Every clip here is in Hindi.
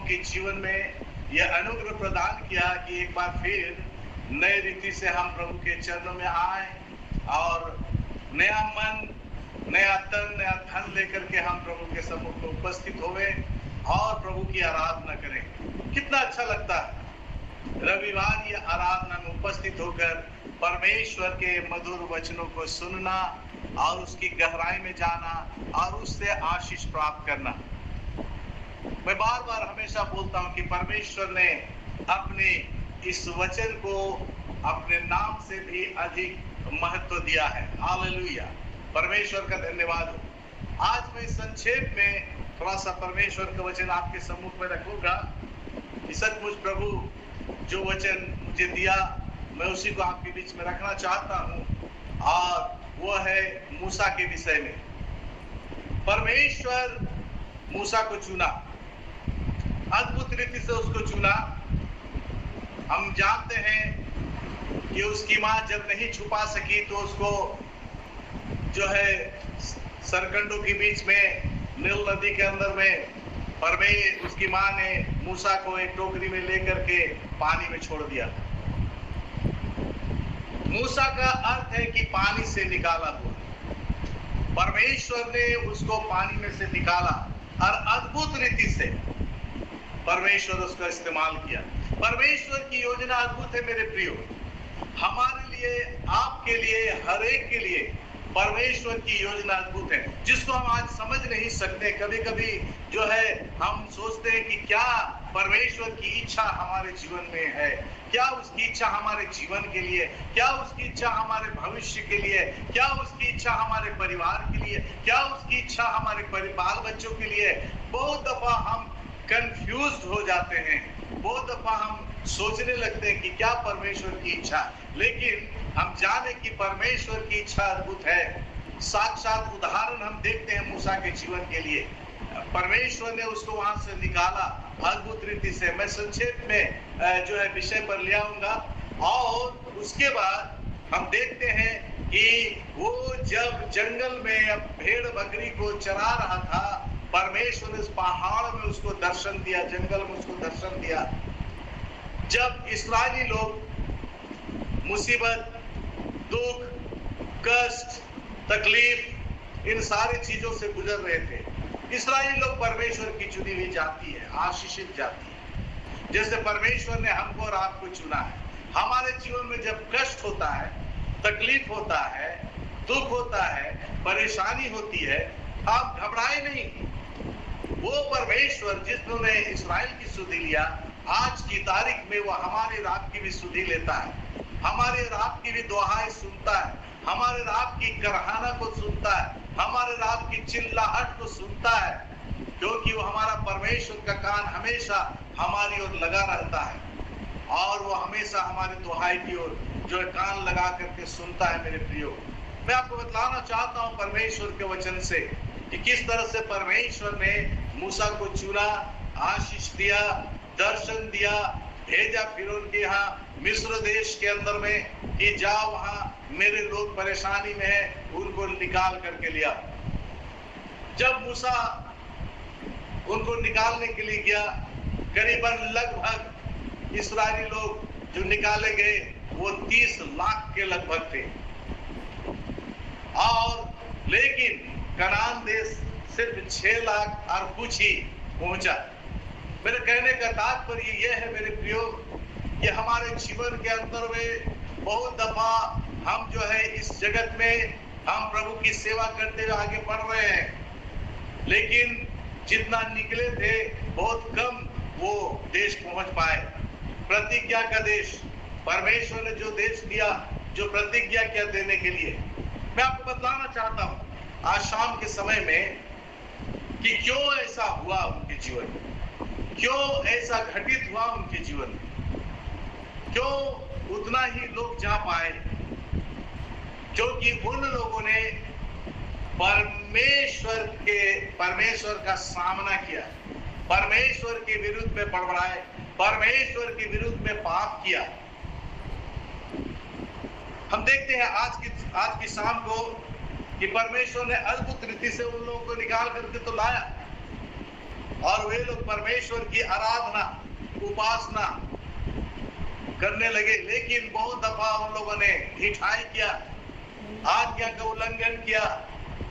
के जीवन में यह अनुग्रह प्रदान किया कि एक बार फिर नए रीति से हम प्रभु के चरणों में आए और नया मन, नया तन, नया धन लेकर के हम प्रभु के सम्मुख में उपस्थित होवे और प्रभु की आराधना करें। कितना अच्छा लगता है रविवार ये आराधना में उपस्थित होकर परमेश्वर के मधुर वचनों को सुनना और उसकी गहराई में जाना और उससे आशीष प्राप्त करना। मैं बार बार हमेशा बोलता हूं कि परमेश्वर ने अपने इस वचन को अपने नाम से भी अधिक महत्व दिया है। हालेलुया, परमेश्वर का धन्यवाद हो। आज मैं संक्षेप में थोड़ा सा परमेश्वर का वचन आपके सम्मुख में रखूंगा। सचमुच प्रभु जो वचन मुझे दिया मैं उसी को आपके बीच में रखना चाहता हूं और वो है मूसा के विषय में। परमेश्वर मूसा को चुना, अद्भुत रीति से उसको चुना। हम जानते हैं कि उसकी मां जब नहीं छुपा सकी तो उसको जो है सरकंडों के बीच में नील नदी के अंदर में उसकी मां ने मूसा को एक टोकरी में लेकर के पानी में छोड़ दिया। मूसा का अर्थ है कि पानी से निकाला हुआ। परमेश्वर ने उसको पानी में से निकाला और अद्भुत रीति से परमेश्वर उसका इस्तेमाल किया। परमेश्वर की योजना अद्भुत है मेरे प्रियो। हमारे लिए, आपके लिए, हर एक के लिए परमेश्वर की योजना अद्भुत है जिसको हम आज समझ नहीं सकते। कभी कभी जो है हम सोचते हैं कि क्या परमेश्वर की इच्छा हमारे जीवन में है, क्या उसकी इच्छा हमारे जीवन के लिए, क्या उसकी इच्छा हमारे भविष्य के लिए, क्या उसकी इच्छा हमारे परिवार के लिए, क्या उसकी इच्छा हमारे बाल बच्चों के लिए। बहुत दफा हम कंफ्यूज हो जाते हैं, बहुत दफा हम सोचने लगते हैं कि क्या परमेश्वर की इच्छा, लेकिन हम जाने कि परमेश्वर की इच्छा अद्भुत है। साक्षात उदाहरण हम देखते हैं मूसा के जीवन के लिए। परमेश्वर ने उसको वहां से निकाला अद्भुत रीति से। मैं संक्षेप में जो है विषय पर ले आऊंगा और उसके बाद हम देखते हैं कि वो जब जंगल में भेड़ बकरी को चरा रहा था, परमेश्वर ने इस पहाड़ में उसको दर्शन दिया, जंगल में उसको दर्शन दिया। जब इस्राएली लोग मुसीबत, दुख, कष्ट, तकलीफ, इन सारी चीजों से गुजर रहे थे, इस्राएली लोग परमेश्वर की चुनी हुई जाति है, आशीषित जाति है। जैसे परमेश्वर ने हमको और आपको चुना है। हमारे जीवन में जब कष्ट होता है, तकलीफ होता है, दुख होता है, परेशानी होती है, आप घबराए नहीं। वो परमेश्वर जिसने इस्राएल की सुधि लिया, आज की तारीख में वो हमारे और आपकी भी सुधि लेता है, हमारे और आपकी भी दुआएं सुनता है, हमारे और आपकी कराहना को सुनता है, हमारे और आपकी चिल्लाहट को सुनता है, क्योंकि वो हमारा परमेश्वर का कान हमेशा हमारी ओर लगा रहता है और वो हमेशा हमारी दुहाई की ओर जो कान लगा करके सुनता है। मेरे प्रियो, मैं आपको बतलाना चाहता हूँ परमेश्वर के वचन से कि किस तरह से परमेश्वर ने मूसा को चुना, आशीष दिया, दर्शन दिया, भेजा फिरौन के यहाँ मिस्र देश के अंदर में कि जाओ वहां मेरे लोग परेशानी में है, उनको निकाल करके लिया। जब मूसा उनको निकालने के लिए गया, करीबन लगभग इस्राएली लोग जो निकाले गए वो 30 लाख के लगभग थे और लेकिन कनान देश सिर्फ 6 लाख और कुछ ही पहुंचा। मेरे कहने का तात्पर्य यह है मेरे प्रियो कि हमारे जीवन के अंदर में बहुत दफा हम जो है इस जगत में हम प्रभु की सेवा करते हुए आगे बढ़ रहे हैं, लेकिन जितना निकले थे बहुत कम वो देश पहुंच पाए। प्रतिज्ञा का देश, परमेश्वर ने जो देश दिया, जो प्रतिज्ञा किया देने के लिए, मैं आपको बताना चाहता हूं आज शाम के समय में कि क्यों ऐसा हुआ उनके जीवन में, क्यों ऐसा घटित हुआ उनके जीवन में, क्यों उतना ही लोग जा पाए, क्योंकि उन लोगों ने परमेश्वर का सामना किया, परमेश्वर के विरुद्ध में बड़बड़ाए, परमेश्वर के विरुद्ध में पाप किया। हम देखते हैं आज की शाम को कि परमेश्वर ने अद्भुत रीति से उन लोगों को निकाल करके तो लाया, और वे लोग परमेश्वर की आराधना उपासना करने लगे। लेकिन बहुत दफा उन लोगों ने ढिठाई किया, आज्ञा का उल्लंघन किया,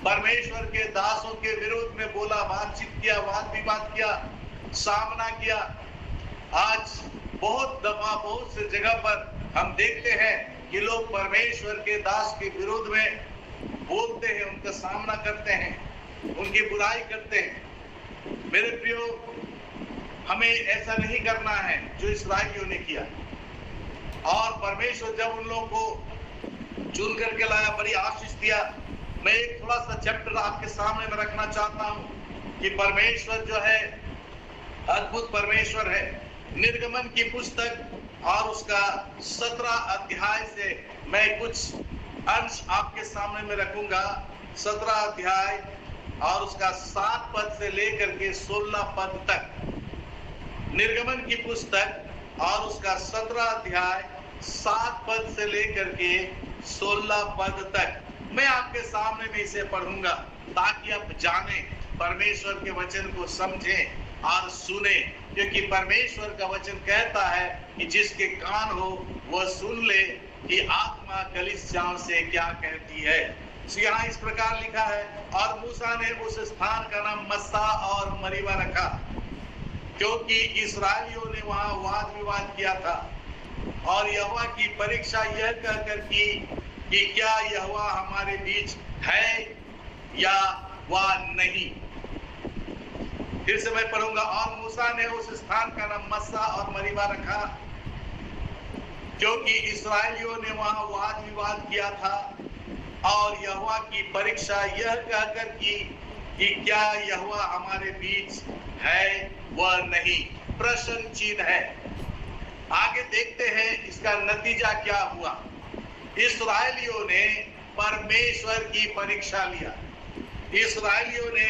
परमेश्वर के दासों के विरोध में बोला, बातचीत किया, वाद विवाद किया, सामना किया। आज बहुत दफा बहुत से जगह पर हम देखते हैं कि लोग परमेश्वर के दास के विरोध में बोलते हैं, उनका सामना करते हैं, उनकी बुराई करते हैं। मेरे प्रियो, हमें ऐसा नहीं करना है जो इस्राएलियों ने किया। और परमेश्वर जब उन लोगों को चुन करके लाया, बड़ी आशीष दिया। मैं एक थोड़ा सा चैप्टर आपके सामने में रखना चाहता हूं कि परमेश्वर जो है अद्भुत परमेश्वर है। निर्गमन की पुस्तक और उसका 17 अध्याय से मैं कुछ अंश आपके सामने में रखूंगा। 17 अध्याय और उसका 7 पद से लेकर के 16 पद तक। निर्गमन की पुस्तक और उसका 17 अध्याय 7 पद से लेकर के 16 पद तक मैं आपके सामने में इसे पढ़ूंगा, ताकि आप जाने, परमेश्वर के वचन को समझें और सुने। क्योंकि परमेश्वर का वचन कहता है कि जिसके कान हो वह सुन ले कि आत्मा कलीसियाओं से क्या कहती है। यहाँ इस प्रकार लिखा है, और मूसा ने उस स्थान का नाम मस्सा और मरीबा रखा, क्योंकि इस्राएलियों ने वहां वाद विवाद किया था और यहोवा की परीक्षा यह कहकर की कि क्या यहोवा हमारे बीच है या वह नहीं। फिर से मैं पढ़ूंगा, और मूसा ने उस स्थान का नाम मस्सा और मरीबा रखा, क्योंकि इस्राएलियों ने वहां वाद विवाद किया था और यहोवा की परीक्षा यह कहकर की कि क्या यहोवा हमारे बीच है वह नहीं। प्रश्न चिन्ह है। आगे देखते हैं इसका नतीजा क्या हुआ। इस्राएलियों ने परमेश्वर की परीक्षा लिया। इस्राएलियों ने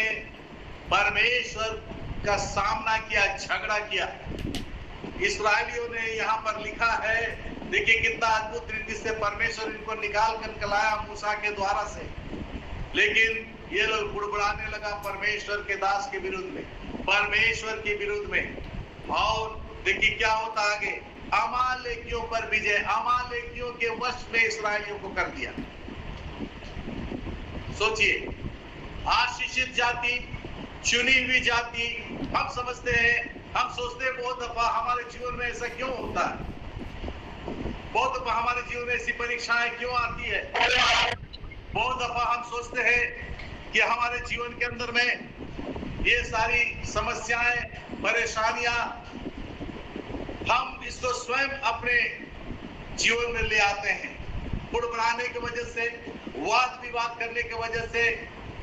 परमेश्वर का सामना किया, झगड़ा किया। इस्राएलियों ने यहाँ पर लिखा है, देखिए कितना अद्भुत रीति से परमेश्वर इनको निकाल कर लाया मूसा के द्वारा से। लेकिन ये लोग बुड़बुड़ाने लगा परमेश्वर के दास के विरुद्ध में, परमेश्वर के विरुद्ध में। और देखिए क्या होता आगे, अमालेकियों पर विजय, अमालेकियों के वश में इस्राएलियों को कर दिया। सोचिए, आशीषित जाति, चुनी हुई जाति। हम समझते हैं, हम सोचते हैं बहुत दफा हमारे जीवन में ऐसा क्यों होता है, बहुत दफा हमारे जीवन में ऐसी परीक्षाएं क्यों आती है। बहुत दफा हम सोचते हैं कि हमारे जीवन के अंदर में ये सारी समस्याएं, परेशानियां, हम इसको स्वयं अपने जीवन में ले आते हैं। बुड़बुड़ाने की वजह से, वाद विवाद करने की वजह से,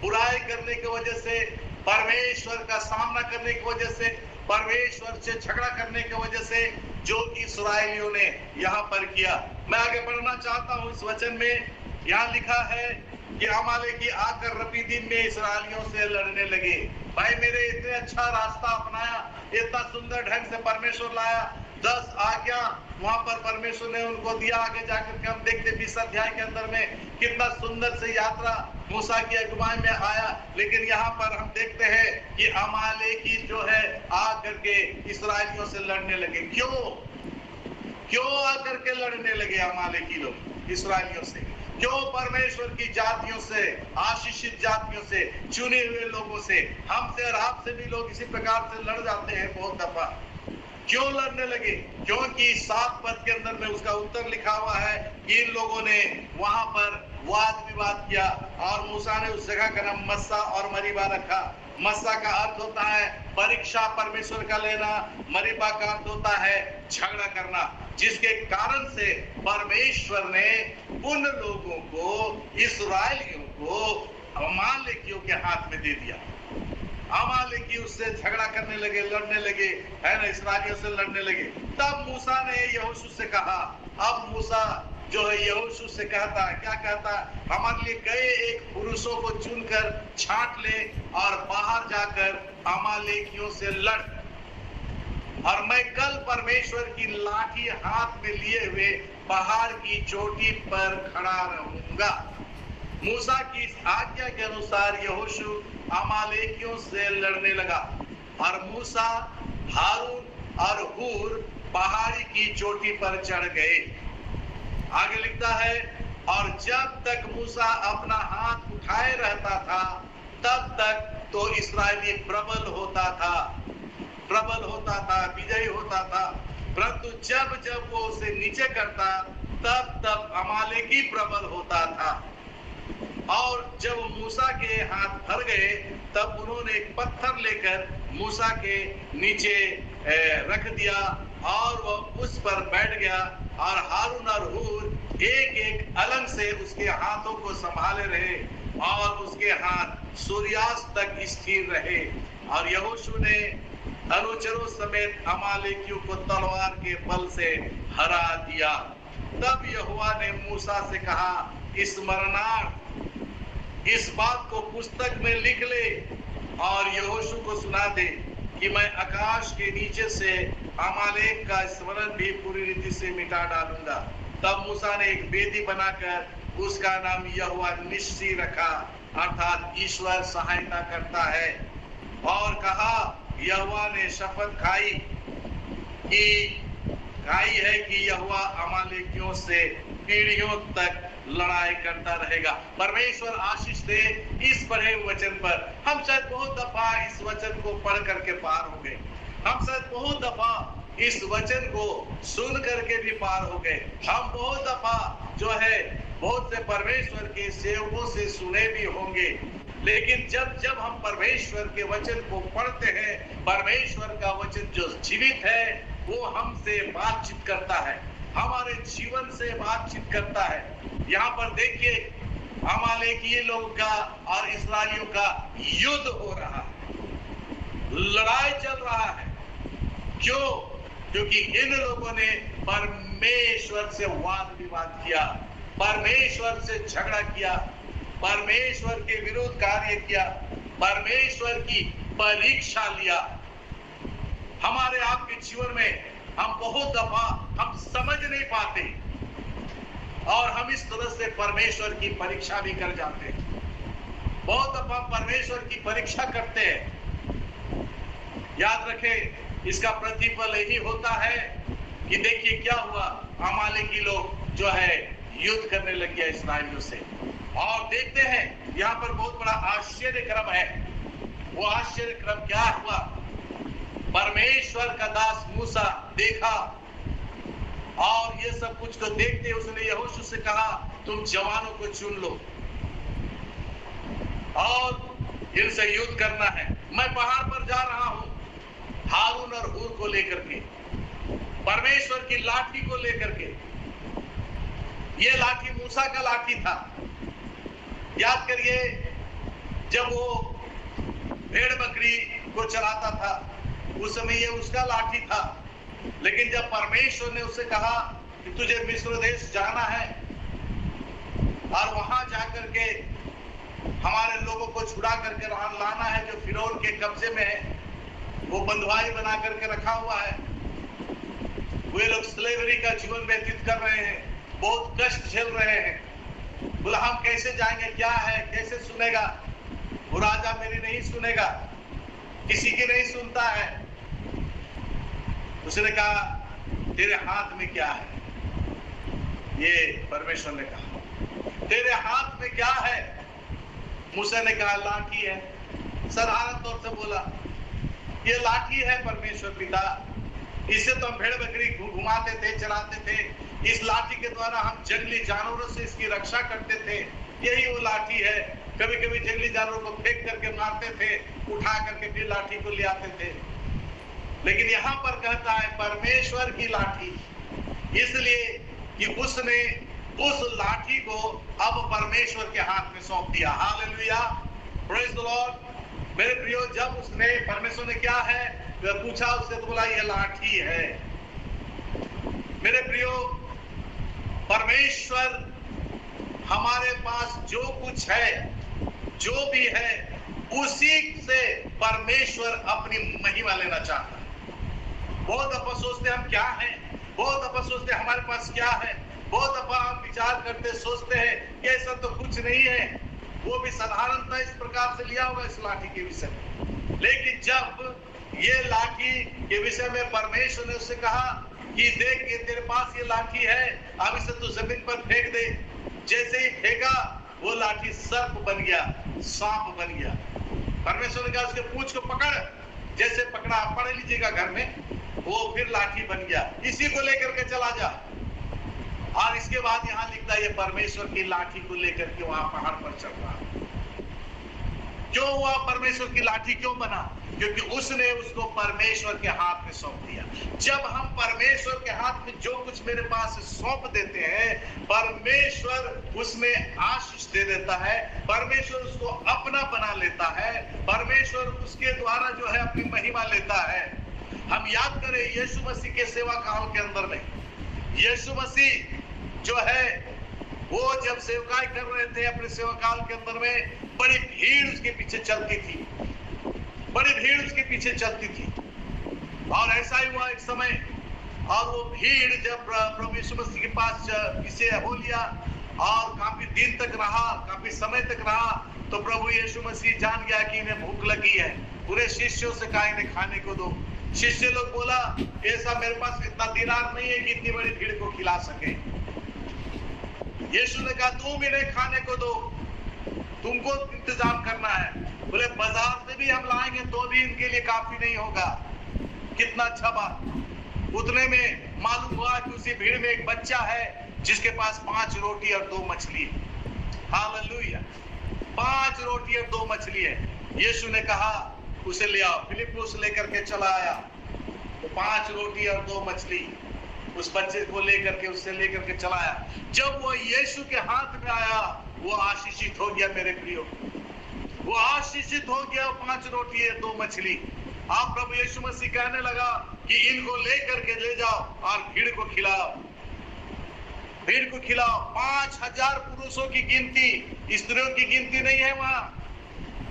बुराई करने की वजह से, परमेश्वर का सामना करने की वजह से, परमेश्वर से झगड़ा करने की वजह से, जो इस्राएलियों ने यहाँ पर किया। मैं आगे बढ़ना चाहता हूँ इस वचन में। यहाँ लिखा है कि अमालेकी आकर रफीदीम में इस्राएलियों से लड़ने लगे। भाई मेरे, इतने अच्छा रास्ता अपनाया, इतना सुंदर ढंग से परमेश्वर लाया, 10 आज्ञा वहां पर परमेश्वर ने उनको दिया। आगे जाकर के हम देखते 20 अध्याय के अंदर में कितना सुंदर से यात्रा मूसा की अगुवाई में आया। लेकिन यहाँ पर हम देखते हैं कि अमालेकी जो है आकर के इस्राएलियों से लड़ने लगे। क्यों आकर के लड़ने लगे अमालेकी लोग इस्राएलियों से? क्यों परमेश्वर की जातियों से, आशीषित जातियों से, चुने हुए लोगों से? हमसे और आपसे भी लोग इसी प्रकार से लड़ जाते हैं बहुत दफा। क्यों लड़ने लगे? क्योंकि 7 पद के अंदर में उसका उत्तर लिखा हुआ है कि इन लोगों ने वहां पर वाद विवाद किया और मूसा ने उस जगह का नाम मस्सा और मरीबा रखा। मस्सा का अर्थ होता है परीक्षा परमेश्वर का लेना, मरीबा का अर्थ होता है झगड़ा करना, जिसके कारण से परमेश्वर ने उन लोगों को, इस्राएलियों को अमालेकियों के हाथ में दे दिया। अमालेकी उससे झगड़ा करने लगे, लड़ने लगे, है ना, इस्राएलियों से लड़ने लगे। तब मूसा ने यहोशू से कहा, अब मूसा जो है यहोशू से कहता है, क्या कहता है, हमारे लिए गए एक पुरुषों को चुनकर छांट ले और बाहर जाकर अमालेकियों से लड़, और मैं कल परमेश्वर की लाठी हाथ में लिए हुए पहाड़ की चोटी पर खड़ा रहूंगा। मूसा की आज्ञा के अनुसार यहोशू अमालेकियों से लड़ने लगा। और मूसा, हारून और हूर पहाड़ी की चोटी पर चढ़ गए। आगे लिखता है, और जब तक मूसा अपना हाथ उठाए रहता था तब तक तो इस्राएली प्रबल होता था, विजयी होता था। परंतु जब जब वो उसे नीचे करता तब तब अमालेकी प्रबल होता था। और जब मूसा के हाथ भर गए तब उन्होंने एक पत्थर लेकर मूसा के नीचे रख दिया और वह उस पर बैठ गया। और हारून और हूर एक एक अलग से उसके हाथों को संभाले रहे और उसके हाथ सूर्यास्त तक स्थिर रहे। और यहोशू ने अनुचरों समेत अमालेकियों को तलवार के बल से हरा दिया। तब यहोवा ने मूसा से कहा, स्मरणार्थ इस बात को पुस्तक में लिख ले और यहोशू को सुना दे कि मैं आकाश के नीचे से अमालेक का स्मरण भी पूरी रीति से मिटा डालूंगा। तब मूसा ने एक वेदी बनाकर उसका नाम यहोवा निस्सी रखा, अर्थात ईश्वर सहायता करता है। और कहा, यहोवा ने शपथ खाई है कि यहोवा अमालेकियों से पीढ़ियों तक लड़ाई करता रहेगा। परमेश्वर आशीष दे इस पढ़े वचन पर। हम शायद बहुत दफा इस वचन को पढ़ करके पार हो गए, हम शायद बहुत दफा इस वचन को सुन करके भी पार हो गए। हम बहुत दफा जो है बहुत से परमेश्वर के सेवकों से सुने भी होंगे, लेकिन जब जब हम परमेश्वर के वचन को पढ़ते हैं, परमेश्वर का वचन जो जीवित है वो हमसे बातचीत करता है, हमारे जीवन से बातचीत करता है। यहाँ पर देखिए, अमालेकी लोगों का और इस्राएलियों का युद्ध हो रहा है, लड़ाई चल रहा है। क्यों? क्योंकि इन लोगों ने परमेश्वर से वाद विवाद किया, परमेश्वर से झगड़ा किया, परमेश्वर के विरुद्ध कार्य किया, परमेश्वर की परीक्षा लिया। हमारे आपके जीवन में हम बहुत दफा हम समझ नहीं पाते और हम इस तरह से परमेश्वर की परीक्षा भी कर जाते हैं। बहुत दफा परमेश्वर की परीक्षा करते हैं। याद रखें, इसका प्रतिफल यही होता है कि देखिए क्या हुआ, अमालेकी लोग जो है युद्ध करने लग गया इस्राएलियों से। और देखते हैं यहाँ पर बहुत बड़ा आश्चर्य क्रम है। वो आश्चर्य क्रम क्या हुआ? परमेश्वर का दास मूसा देखा और ये सब कुछ को देखते उसने यहोशू से कहा, तुम जवानों को चुन लो और इनसे युद्ध करना है। मैं पहाड़ पर जा रहा हूं हारून और हूर को लेकर के, परमेश्वर की लाठी को लेकर के। ये लाठी मूसा का लाठी था। याद करिए, जब वो भेड़ बकरी को चलाता था उस समय ये उसका लाठी था। लेकिन जब परमेश्वर ने उसे कहा कि तुझे मिस्र देश जाना है और वहां जाकर के हमारे लोगों को छुड़ा करके लाना है जो फिरौन के कब्जे में है, वो बंधुआई बना करके रखा हुआ है, वे लोग स्लेवरी का जीवन व्यतीत कर रहे हैं, बहुत कष्ट झेल रहे हैं। बोला हम कैसे जाएंगे, क्या है, कैसे सुनेगा? वो राजा मेरी नहीं सुनेगा, किसी की नहीं सुनता है। उसने कहा तेरे हाथ में क्या है? ये परमेश्वर ने कहा तेरे हाथ में क्या है? मूसा ने कहा लाठी है। साधारण तौर से बोला ये लाठी है परमेश्वर पिता, इससे तो हम भेड़ बकरी घुमाते थे, चलाते थे, इस लाठी के द्वारा हम जंगली जानवरों से इसकी रक्षा करते थे, यही वो लाठी है। कभी कभी जंगली जानवरों को फेंक करके मारते थे, उठा करके फिर लाठी को ले आते थे। लेकिन यहाँ पर कहता है परमेश्वर की लाठी, इसलिए कि उसने उस लाठी को अब परमेश्वर के हाथ में सौंप दिया। Hallelujah, praise the Lord. मेरे प्रियो, जब उसने परमेश्वर ने क्या है पूछा उससे, तो बोला ये लाठी है। मेरे प्रियो, परमेश्वर हमारे पास जो कुछ है, जो भी है, उसी से परमेश्वर अपनी महिमा लेना चाहता है। बहुत दफा सोचते हम क्या हैं, बहुत दफा सोचते हमारे पास क्या है, बहुत दफा हम विचार करते सोचते हैं कि ऐसा तो कुछ नहीं है, वो भी साधारणतः इस प्रकार से लिया होगा इस लाठी के विषय में। लेकिन जब ये लाठी के विषय में परमेश्वर ने उससे कहा कि देख ये तेरे पास ये लाठी है, अब इसे तू जमीन पर फेंक दे। जैसे ही फेंका वो लाठी सर्प बन गया, सांप बन गया। परमेश्वर ने कहा उसके पूंछ को पकड़, जैसे पकड़ा पढ़ लीजिएगा घर में, वो फिर लाठी बन गया, इसी को लेकर के चला जा। और इसके बाद यहाँ लिखता है ये परमेश्वर की लाठी को लेकर के वहां पहाड़ पर चढ़ रहा। क्यों हुआ? परमेश्वर की लाठी क्यों बना? क्योंकि उसने उसको परमेश्वर के हाथ में सौंप दिया। जब हम परमेश्वर के हाथ में जो कुछ मेरे पास सौंप देते हैं, परमेश्वर उसमें आशीष दे देता है, परमेश्वर उसको अपना बना लेता है, परमेश्वर उसके द्वारा जो है अपनी महिमा लेता है। हम याद करें यीशु मसीह के सेवा काल के अंदर में, यीशु मसीह जो है वो जब सेवकाई कर रहे थे अपने सेवा काल के अंदर में, बड़ी भीड़ उसके पीछे चलती थी, बड़ी भीड़ उसके पीछे चलती थी। और ऐसा ही हुआ एक समय, और वो भीड़ जब प्रभु यीशु मसीह के पास इसे हो लिया और काफी दिन तक रहा, काफी समय तक रहा, तो प्रभु यीशु मसीह जान गया कि इन्हें भूख लगी है। पूरे शिष्यों से कहा इन्हें खाने को दो। शिष्य लोग बोला ऐसा मेरे पास इतना दिनार नहीं है कि इतनी बड़ी भीड़ को खिला सके। यीशु ने कहा तुम इन्हें खाने को दो, तुमको इंतजाम करना है। बोले बाजार से भी हम लाएंगे तो भी इनके लिए काफी नहीं होगा। कितना अच्छा बात। उतने में मालूम हुआ कि उसी भीड़ में एक बच्चा है जिसके पास 5 रोटी और 2 मछली है। हालेलुया। 5 रोटी और 2 मछली है। यीशु ने कहा उसे ले आओ। फिलिप्पुस लेकर के चला आया, तो 5 रोटी और 2 मछली उस बच्चे को लेकर के उससे लेकर के चला आया। जब वो यीशु के हाथ में आया, वो आशीषित हो गया मेरे प्रियो, वो आशीषित हो गया। 5 रोटी और 2 मछली। आप प्रभु यीशु मसीह कहने लगा कि इनको लेकर के ले जाओ और भीड़ को खिलाओ, भीड़ को खिलाओ। 5000 पुरुषों की गिनती, स्त्रियों की गिनती नहीं है वहां।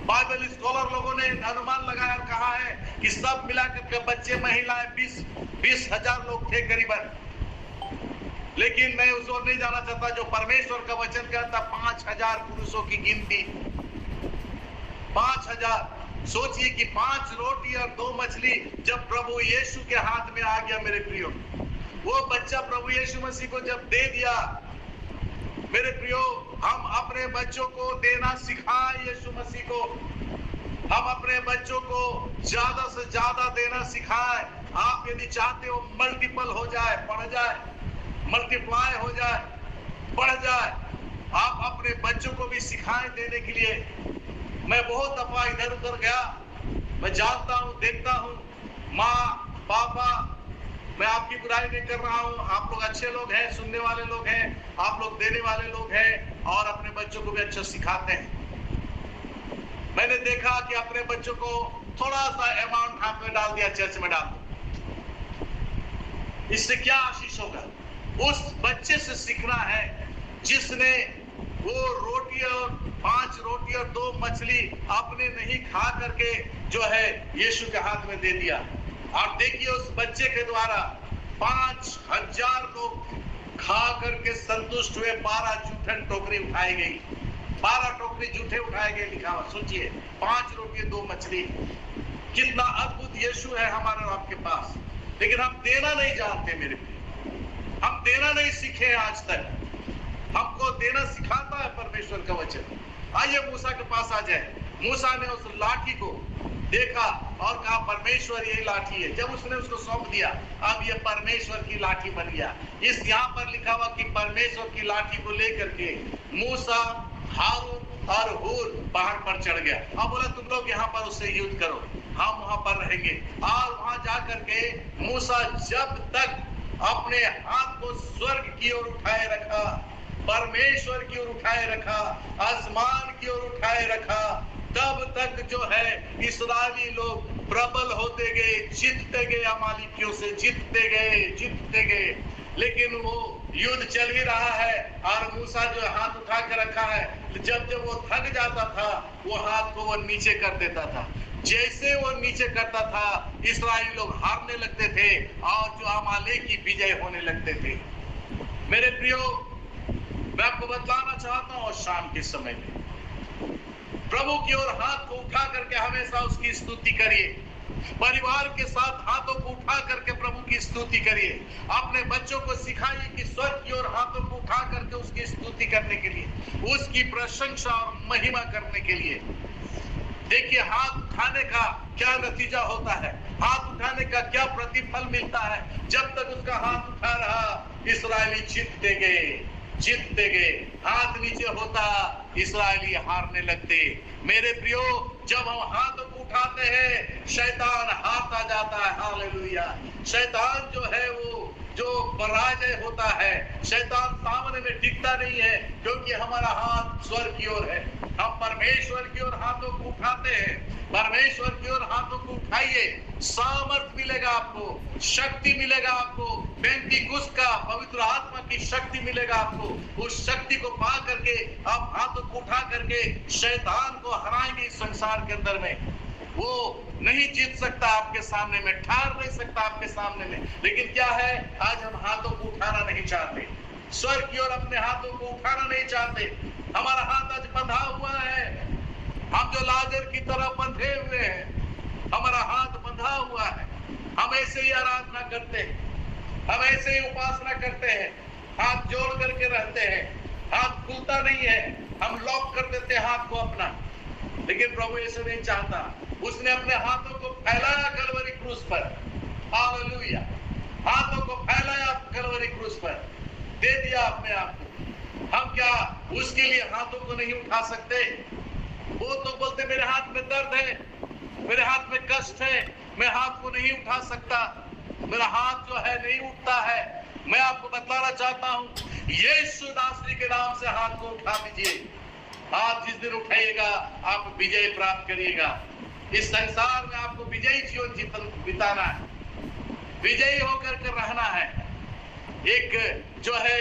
बाइबल स्कॉलर लोगों ने अनुमान लगाया और कहा है कि सब मिलाकर के बच्चे महिलाएं 20,000 लोग थे करीबन। लेकिन मैं उस ओर नहीं जाना चाहता। जो परमेश्वर का वचन कहता 5000 पुरुषों की गिनती, 5000। सोचिए कि 5 रोटी और 2 मछली जब प्रभु यीशु के हाथ में आ गया मेरे प्रियो, वो बच्चा प्रभु यीशु मसीह को जब दे दिया मेरे प्रियो, हम अपने बच्चों को देना सिखाएं। यीशु मसीह को हम अपने बच्चों को ज्यादा से ज्यादा देना सिखाएं। आप यदि चाहते हो मल्टीपल हो जाए, बढ़ जाए, मल्टीप्लाई हो जाए, बढ़ जाए, आप अपने बच्चों को भी सिखाएं देने के लिए। मैं बहुत दफा इधर उधर गया, मैं जानता हूँ, देखता हूँ, माँ पापा, मैं आपकी बुराई नहीं कर रहा हूँ, आप लोग अच्छे लोग हैं, सुनने वाले लोग हैं, आप लोग देने वाले लोग हैं और अपने बच्चों को भी अच्छा सिखाते हैं। मैंने देखा कि अपने बच्चों को थोड़ा सा अमाउंट हाथ में डाल दिया, चर्च में डाल दो, इससे क्या आशीष होगा? उस बच्चे से सीखना है जिसने वो रोटी और 5 रोटी और 2 मछली अपने नहीं खा करके जो है यीशु के हाथ में दे दिया। और देखिए उस बच्चे के द्वारा 5000 लोग खा करके संतुष्ट हुए। 12 जूठन टोकरी उठाई गई, 12 टोकरी जूठे उठाए गए, लिखा हुआ। सोचिए 5 रोटी 2 मछली, कितना अद्भुत यीशु है हमारे आपके पास। लेकिन हम देना नहीं जानते मेरे प्रिय, हम देना नहीं सीखे आज तक। हमको देना सिखाता है परमेश्वर का वचन। आइए मूसा के पास आ जाए। मूसा ने उस लाठी को देखा और कहा परमेश्वर ये लाठी है। जब उसने उसको सौंप दिया, अब ये परमेश्वर की लाठी बन गया। इस यहाँ पर लिखा हुआ कि परमेश्वर की लाठी को लेकर के मूसा, हारून और हूर पहाड़ पर चढ़ गया। अब बोला तुम लोग यहाँ पर उससे युद्ध करो, हम वहां पर रहेंगे। और वहां जाकर के मूसा जब तक अपने हाथ को स्वर्ग की ओर उठाए रखा, परमेश्वर की ओर उठाए रखा, आसमान की ओर उठाए रखा, तब तक जो है इस्राएली लोग प्रबल होते गए, जीतते गए, अमालेकियों से जीतते गए। लेकिन वो युद्ध चल ही रहा है और मूसा जो हाथ उठा के रखा है, जब वो थक जाता था वो हाथ को वो नीचे कर देता था। जैसे वो नीचे करता था इस्राएली लोग हारने लगते थे और जो अमालेकी विजय होने लगते थे। मेरे प्रियो, मैं आपको बताना चाहता हूँ शाम के समय में प्रभु की ओर हाथ को उठा करके हमेशा उसकी स्तुति करिए, परिवार के साथ हाथों को उठा करके प्रभु की स्तुति करिए। अपने बच्चों को सिखाइए कि स्वर्ग की ओर हाथों को उठा करके उसकी स्तुति करने के लिए, उसकी प्रशंसा और महिमा करने के लिए। देखिए हाथ उठाने का क्या नतीजा होता है, हाथ उठाने का क्या प्रतिफल मिलता है। जब तक उसका हाथ उठा रहा, इस्राएली जीतते गए। हाथ नीचे होता, इस्राएली हारने लगते। मेरे प्रियो, जब हम हाथों को उठाते हैं, शैतान हारता जाता है। हालेलुया। शैतान जो है वो जो पराजय होता है, शैतान सामने में टिकता नहीं है, क्योंकि हमारा हाथ स्वर्ग की ओर है। हम परमेश्वर की ओर हाथों को उठाते हैं। परमेश्वर की ओर हाथों को उठाइए, सामर्थ मिलेगा आपको, शक्ति मिलेगा आपको। पेंतीकुस्त का पवित्र आत्मा की शक्ति मिलेगा आपको। उस शक्ति को पा करके आप हाथों को उठा करके शैतान को हराएंगे। इस संसार के अंदर में वो नहीं जीत सकता आपके सामने में, ठार नहीं सकता आपके सामने में। लेकिन क्या है, आज हम हाथों को उठाना नहीं चाहते, स्वर्ग की ओर अपने हाथों को उठाना नहीं चाहते। हमारा हाथ आज बंधा हुआ है, हम जो लाजर की तरह बंधे हुए हैं, हमारा हाथ बंधा हुआ है। हम ऐसे ही आराधना करते हैं, हम ऐसे ही उपासना करते हैं, हाथ जोड़ करके रहते हैं, हाथ खुलता नहीं है, हम लॉक कर देते हैं हाथ को अपना। लेकिन प्रभु ऐसे नहीं चाहता। उसने अपने हाथों को फैलाया कलवरी क्रूस पर। हालेलुया। हाथों को फैलाया कलवरी क्रूस पर, दे दिया अपने आप को। हम क्या उसके लिए हाथों को नहीं उठा सकते? वो तो बोलते मेरे हाथ में दर्द है, मेरे हाथ में कष्ट है, मैं हाथ को नहीं उठा सकता, मेरा हाथ जो है नहीं उठता है। मैं आपको बताना चाहता हूँ, यीशु नासरी के नाम से हाथ को उठा दीजिए। हाथ जिस दिन उठाइएगा, आप विजय प्राप्त करिएगा। इस संसार में आपको विजयी जीवन बिताना है, विजयी होकर के रहना है। एक जो है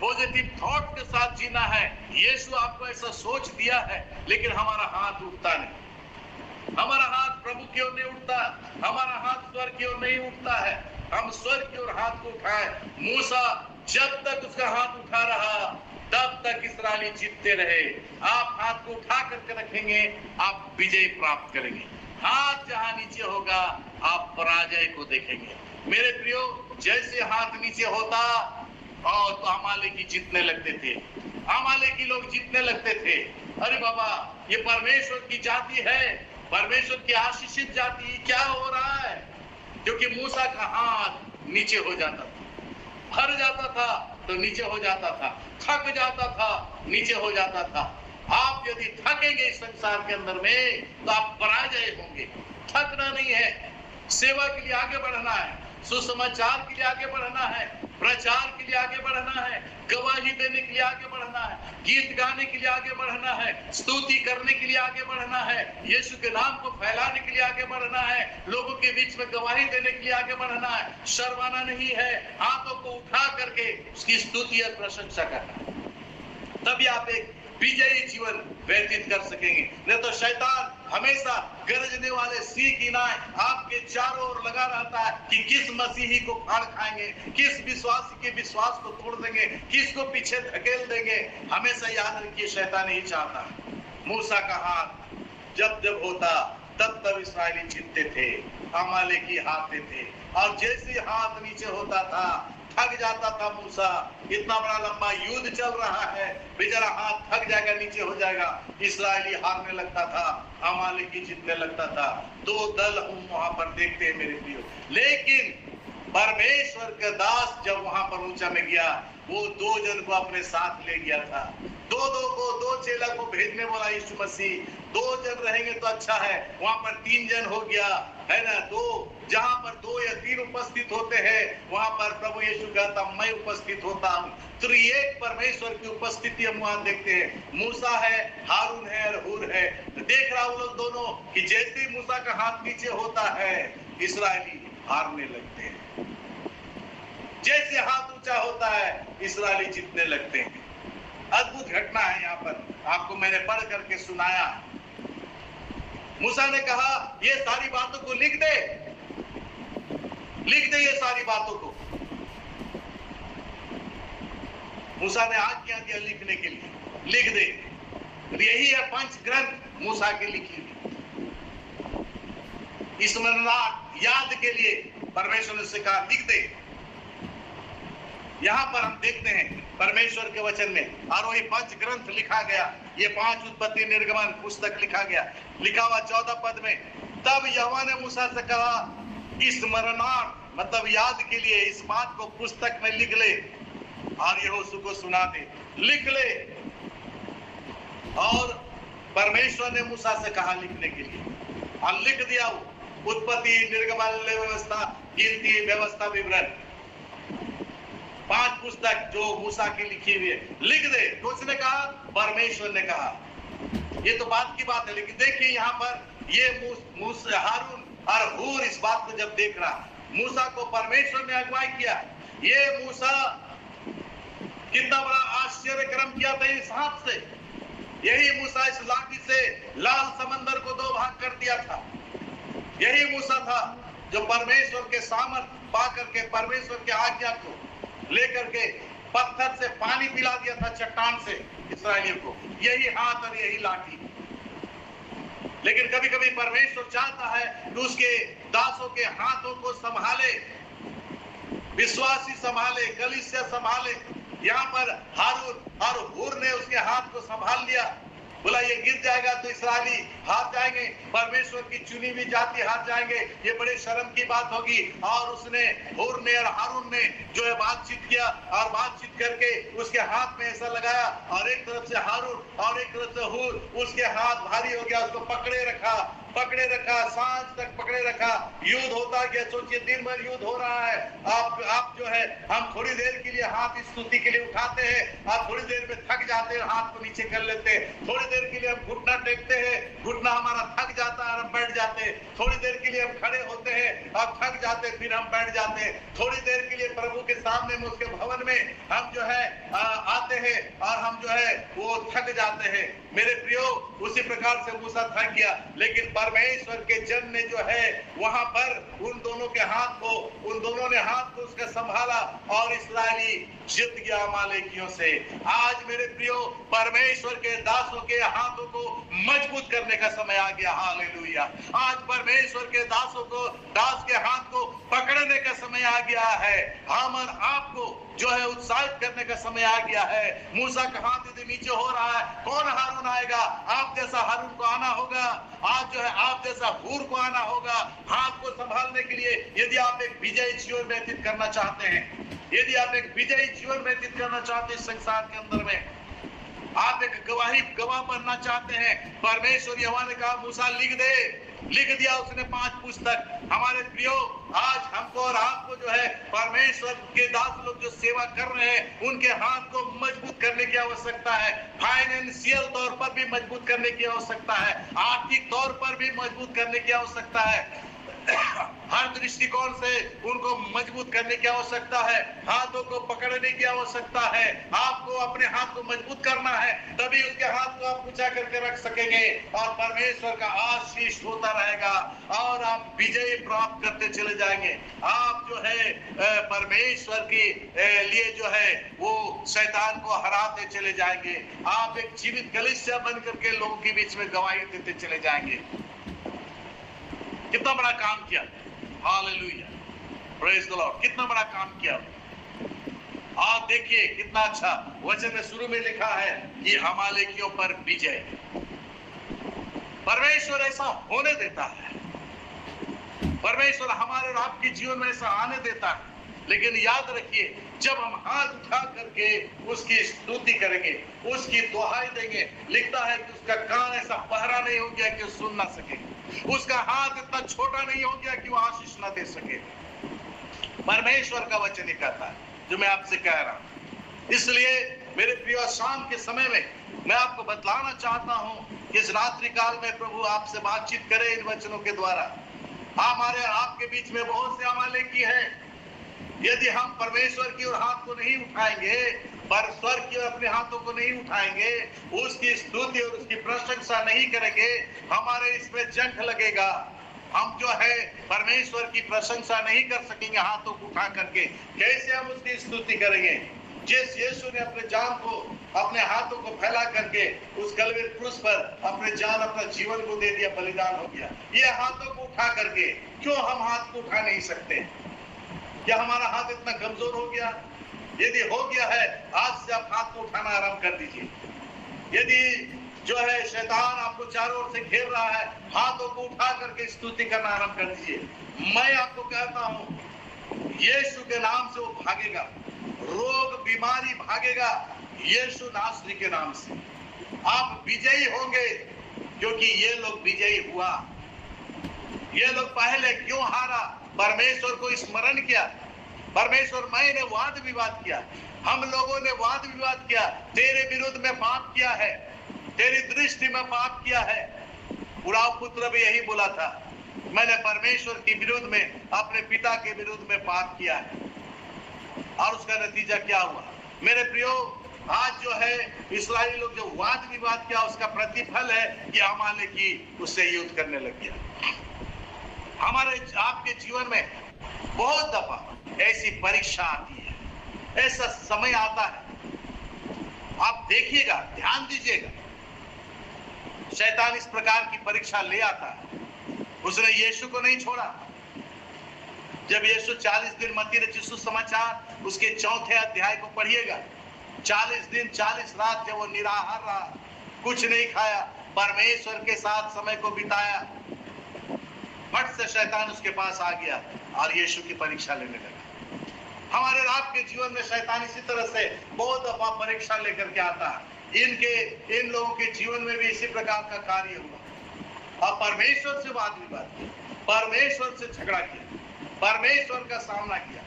पॉजिटिव थॉट के साथ जीना है। यीशु आपको ऐसा सोच दिया है, लेकिन हमारा हाथ उठता नहीं। हमारा हाथ प्रभु की ओर नहीं उठता, हमारा हाथ स्वर्ग की ओर नहीं उठता है। हम स्वर्ग की ओर हाथ को उठाए। मूसा जब तक उसका हाथ उठा रहा, तब तक इस्राएली जीतते रहे। आप हाथ को उठा करके रखेंगे, आप विजय प्राप्त करेंगे। हाथ जहां नीचे होगा, आप पराजय को देखेंगे। मेरे प्रियो, जैसे हाथ नीचे होता और तो अमालेकी जीतने लगते थे, अमालेकी लोग जीतने लगते थे। अरे बाबा, ये परमेश्वर की जाति है, परमेश्वर की आशीषित जाति। क्या हो रहा है? क्योंकि मूसा का हाथ नीचे हो जाता था, भर जाता था तो नीचे हो जाता था, थक जाता था नीचे हो जाता था। आप यदि थकेंगे इस संसार के अंदर में, तो आप पराजय होंगे। थकना नहीं है, सेवा के लिए आगे बढ़ना है, सुसमाचार के लिए आगे बढ़ना है, प्रचार के लिए आगे बढ़ना है, गवाही देने के लिए आगे बढ़ना है, गीत गाने के लिए आगे बढ़ना है, स्तुति करने के लिए आगे बढ़ना है, यीशु के नाम को फैलाने के लिए आगे बढ़ना है, लोगों के बीच में गवाही देने के लिए आगे बढ़ना है। शर्माना नहीं है, हाथों को उठा करके उसकी स्तुति और प्रशंसा करना। तभी आप एक विजयी जीवन व्यतीत कर सकेंगे। नहीं तो शैतान हमेशा गरजने वाले सिंह की नाय आपके चारों ओर लगा रहता है कि किस मसीही को फाड़ खाएंगे, किस विश्वासी के विश्वास को तोड़ देंगे, किसको पीछे धकेल देंगे। हमेशा याद रखिए, शैतान नहीं चाहता। मूसा का हाथ जब जब होता, तब तब इस्राएली जीतते थे, अमालेकी हारते थे। और जैसे हाथ नीचे होता था, थक जाता था मूसा। इतना बड़ा लंबा युद्ध चल रहा है, बेचारा हाथ थक जाएगा, नीचे हो जाएगा। इस्राएली हारने लगता था, अमालेकी जीतने लगता था। दो दल हम वहां पर देखते हैं मेरे प्रियो। लेकिन परमेश्वर का दास जब वहां पर ऊंचा में गया, वो 2 जन को अपने साथ ले गया था। दो चेला को भेजने वाला यीशु मसीह। 2 जन रहेंगे तो अच्छा है, वहां पर 3 जन हो गया है ना। 2 जहां पर 2 या 3 उपस्थित होते हैं, वहां पर प्रभु यीशु कहता मैं उपस्थित होता हूं। तो एक परमेश्वर की उपस्थिति हम वहां देखते हैं। मूसा है, हारून है और हूर है। तो देख रहा हूं लोग दोनों कि जैसे ही मूसा का हाथ नीचे होता है, इस्राएली हारने लगते हैं। जैसे हाथ ऊंचा होता है, इस्राएली जीतने लगते हैं। अद्भुत घटना है यहाँ पर, आपको मैंने पढ़ करके सुनाया। मूसा ने कहा ये सारी बातों को लिख दे, लिख दे ये सारी बातों को। मूसा ने आज्ञा दिया लिखने के लिए, लिख दे। यही है पंच ग्रंथ मूसा की लिखी हुई। स्मरणार्थ याद के लिए परमेश्वर ने उससे कहा लिख दे। यहाँ पर हम देखते हैं परमेश्वर के वचन में, और वही पंच ग्रंथ लिखा गया, ये 5 उत्पत्ति निर्गमन पुस्तक लिखा गया, लिखा हुआ 14 पद में। तब यहोवा ने मूसा से कहा स्मरणार्थ मतलब याद के लिए इस बात को पुस्तक में लिख ले और यहोशू को सुना दे, लिख ले। और परमेश्वर ने मूसा से कहा लिखने के लिए, और लिख दिया। उत्पत्ति निर्गमन व्यवस्था गिनती व्यवस्था विवरण 5 पुस्तक जो मूसा की लिखी हुई है, लिख दे। तो उसने कहा, परमेश्वर ने कहा। ये तो बात की बात है, लेकिन देखिए यहाँ पर ये हारून और हूर इस बात को जब देख रहा, मूसा को परमेश्वर ने अगुवाई किया। ये मूसा कितना बड़ा आश्चर्य कर्म किया था इस हाथ से। यही मूसा इस लाठी से लाल समंदर को 2 भाग कर दिया था। यही मूसा था जो परमेश्वर के सामर्थ पा करके परमेश्वर के आज्ञा को लेकर के पत्थर से पानी पिला दिया था चट्टान से इस्राएलियों को। यही हाथ और यही लाठी। लेकिन कभी कभी परमेश्वर चाहता है कि उसके दासों के हाथों को संभाले, विश्वासी संभाले, कलीसिया संभाले। यहाँ पर हारून और हूर ने उसके हाथ को संभाल लिया। बोला ये गिर जाएगा तो इस्राएली हार जाएंगे, परमेश्वर की चुनी हुई जाति हार जाएंगे, ये बड़े शर्म की बात होगी। और उसने हूर ने और हारून ने जो है बातचीत किया, और बातचीत करके उसके हाथ में ऐसा लगाया, और एक तरफ से हारून और एक तरफ से हूर, उसके हाथ भारी हो गया। उसको पकड़े रखा, सांझ तक पकड़े रखा। युद्ध होता गया। सोचिए दिन भर युद्ध हो रहा है। आप जो है, हम थोड़ी देर के लिए हाथ स्तुति के लिए उठाते हैं, आप थोड़ी देर में थक जाते हैं, हाथ को नीचे कर लेते हैं। थोड़ी देर के लिए हम घुटना टेकते हैं, घुटना हमारा थक जाता है और हम बैठ जाते हैं। थोड़ी देर के लिए हम खड़े होते हैं, अब थक जाते हैं, फिर हम बैठ जाते हैं। थोड़ी देर के लिए प्रभु के सामने में उसके भवन में हम जो है आते हैं और हम जो है वो थक जाते हैं। मेरे प्रियो, उसी प्रकार से मूसा थक गया, लेकिन परमेश्वर के जन ने जो है वहां पर उन दोनों ने हाथ को उसका संभाला और इस्राएली जीत गया अमालेकियों से। आज मेरे प्रियो, परमेश्वर के दासों के हाथों को मजबूत करने का समय आ गया। हालेलुया। आज परमेश्वर के दास के हाथ को पकड़ने का समय आ गया है। हम और आपको जो है उत्साहित करने का समय आ गया है। मूसा का हाथ यदि नीचे हो रहा है, कौन हारून आएगा? आप जैसा हारून को आना होगा। आज जो है आप जैसा हूर को आना होगा हाथ को संभालने के लिए। यदि आप एक विजयी जीवन व्यतीत करना चाहते हैं, यदि आप एक विजयी जीवन व्यतीत करना चाहते हैं इस संसार के अंदर में, आप एक गवाह बनना चाहते हैं, परमेश्वर यहोवा ने कहा मूसा लिख दे। लिख दिया उसने 5 पुस्तक। हमारे प्रियो, आज हमको और आपको जो है परमेश्वर के दास लोग जो सेवा कर रहे हैं, उनके हाथ को मजबूत करने की आवश्यकता है। फाइनेंशियल तौर पर भी मजबूत करने की आवश्यकता है, आर्थिक तौर पर भी मजबूत करने की आवश्यकता है। हर दृष्टिकोण से उनको मजबूत करने की आवश्यकता है, हाथों को पकड़ने की आवश्यकता है। आपको अपने हाथ को मजबूत करना है, तभी उसके हाथ को आप ऊंचा करके रख सकेंगे और परमेश्वर का आशीष होता रहेगा और आप विजय प्राप्त करते चले जाएंगे। आप जो है परमेश्वर के लिए जो है वो शैतान को हराते चले जाएंगे। आप एक जीवित कलीसिया बन करके लोगों के बीच में गवाही देते चले जाएंगे। कितना बड़ा काम किया। Hallelujah, praise the Lord. कितना बड़ा काम किया। आप देखिए कितना अच्छा वचन में शुरू में लिखा है कि अमालेकियों पर विजय। परमेश्वर ऐसा होने देता है, परमेश्वर हमारे और आपके जीवन में ऐसा आने देता है। लेकिन याद रखिए, जब हम हाथ उठा करके उसकी स्तुति करेंगे, उसकी दुहाई देंगे, लिखता है कि उसका कान ऐसा बहरा नहीं हो गया कि सुन ना सके, उसका हाथ इतना छोटा नहीं हो गया कि वो आशीष ना दे सके। परमेश्वर का वचन ही कहता है जो मैं आपसे कह रहा हूं। इसलिए मेरे प्रिय, शाम के समय में मैं आपको बतलाना चाहता हूं कि इस रात्रि काल में प्रभु आपसे बातचीत करे इन वचनों के द्वारा। हमारे आपके बीच में बहुत से अमालेकी हैं। यदि हम परमेश्वर की ओर हाथ को नहीं उठाएंगे, पर स्वर्ग की ओर अपने हाथों को नहीं उठाएंगे, उसकी स्तुति और उसकी प्रशंसा नहीं करेंगे, हमारे इसमें जंग लगेगा। हम जो है परमेश्वर की प्रशंसा नहीं कर सकेंगे हाथों को उठा करके। कैसे हम उसकी स्तुति करेंगे? जिस यीशु ने अपने जान को अपने हाथों को फैला करके उस कलवरी क्रूस पर अपने जान, अपना जीवन को दे दिया, बलिदान हो गया। ये हाथों को उठा करके क्यों हम हाथ को उठा नहीं सकते? क्या हमारा हाथ इतना कमजोर हो गया? यदि हो गया है, आज से आप हाथ को उठाना आरंभ कर दीजिए। यदि जो है शैतान आपको चारों ओर से घेर रहा है, हाथों को उठा करके स्तुति करना आरंभ कर दीजिए। मैं आपको कहता हूं, यीशु के नाम से वो भागेगा, रोग बीमारी भागेगा यीशु नासरी के नाम से। आप विजयी होंगे, क्योंकि ये लोग विजयी हुआ। ये लोग पहले क्यों हारा? परमेश्वर को स्मरण किया। परमेश्वर, मैंने वाद विवाद किया, हम लोगों ने वाद विवाद किया, तेरे विरुद्ध में पाप किया है, तेरी दृष्टि में पाप किया है। उराव पुत्र भी यही बोला था, मैंने परमेश्वर के विरुद्ध में, अपने पिता के विरुद्ध में पाप किया है। और उसका नतीजा क्या हुआ? मेरे प्रियो, आज जो है इस्राएली लोग जो वाद विवाद किया, उसका प्रतिफल है कि अमालेकी उससे युद्ध करने लग गया। हमारे आपके जीवन में बहुत दफा ऐसी परीक्षा आती है, ऐसा समय आता है। आप देखिएगा, ध्यान दीजिएगा, शैतान इस प्रकार की परीक्षा ले आता है। उसने यीशु को नहीं छोड़ा। जब यीशु 40 दिन, मत्ती रचित सुसमाचार उसके 4 अध्याय को पढ़िएगा, 40 दिन 40 रात जब वो निराहार रहा, कुछ नहीं खाया, परमेश्वर के साथ समय को बिताया, फट से शैतान उसके पास आ गया और यीशु की परीक्षा लेने लगा। हमारे आपके जीवन में शैतान इसी तरह से बहुत दफा परीक्षा लेकर के आता है। इन लोगों के जीवन में भी इसी प्रकार का कार्य हुआ और परमेश्वर से वाद विवाद किया, परमेश्वर से झगड़ा किया, परमेश्वर का सामना किया।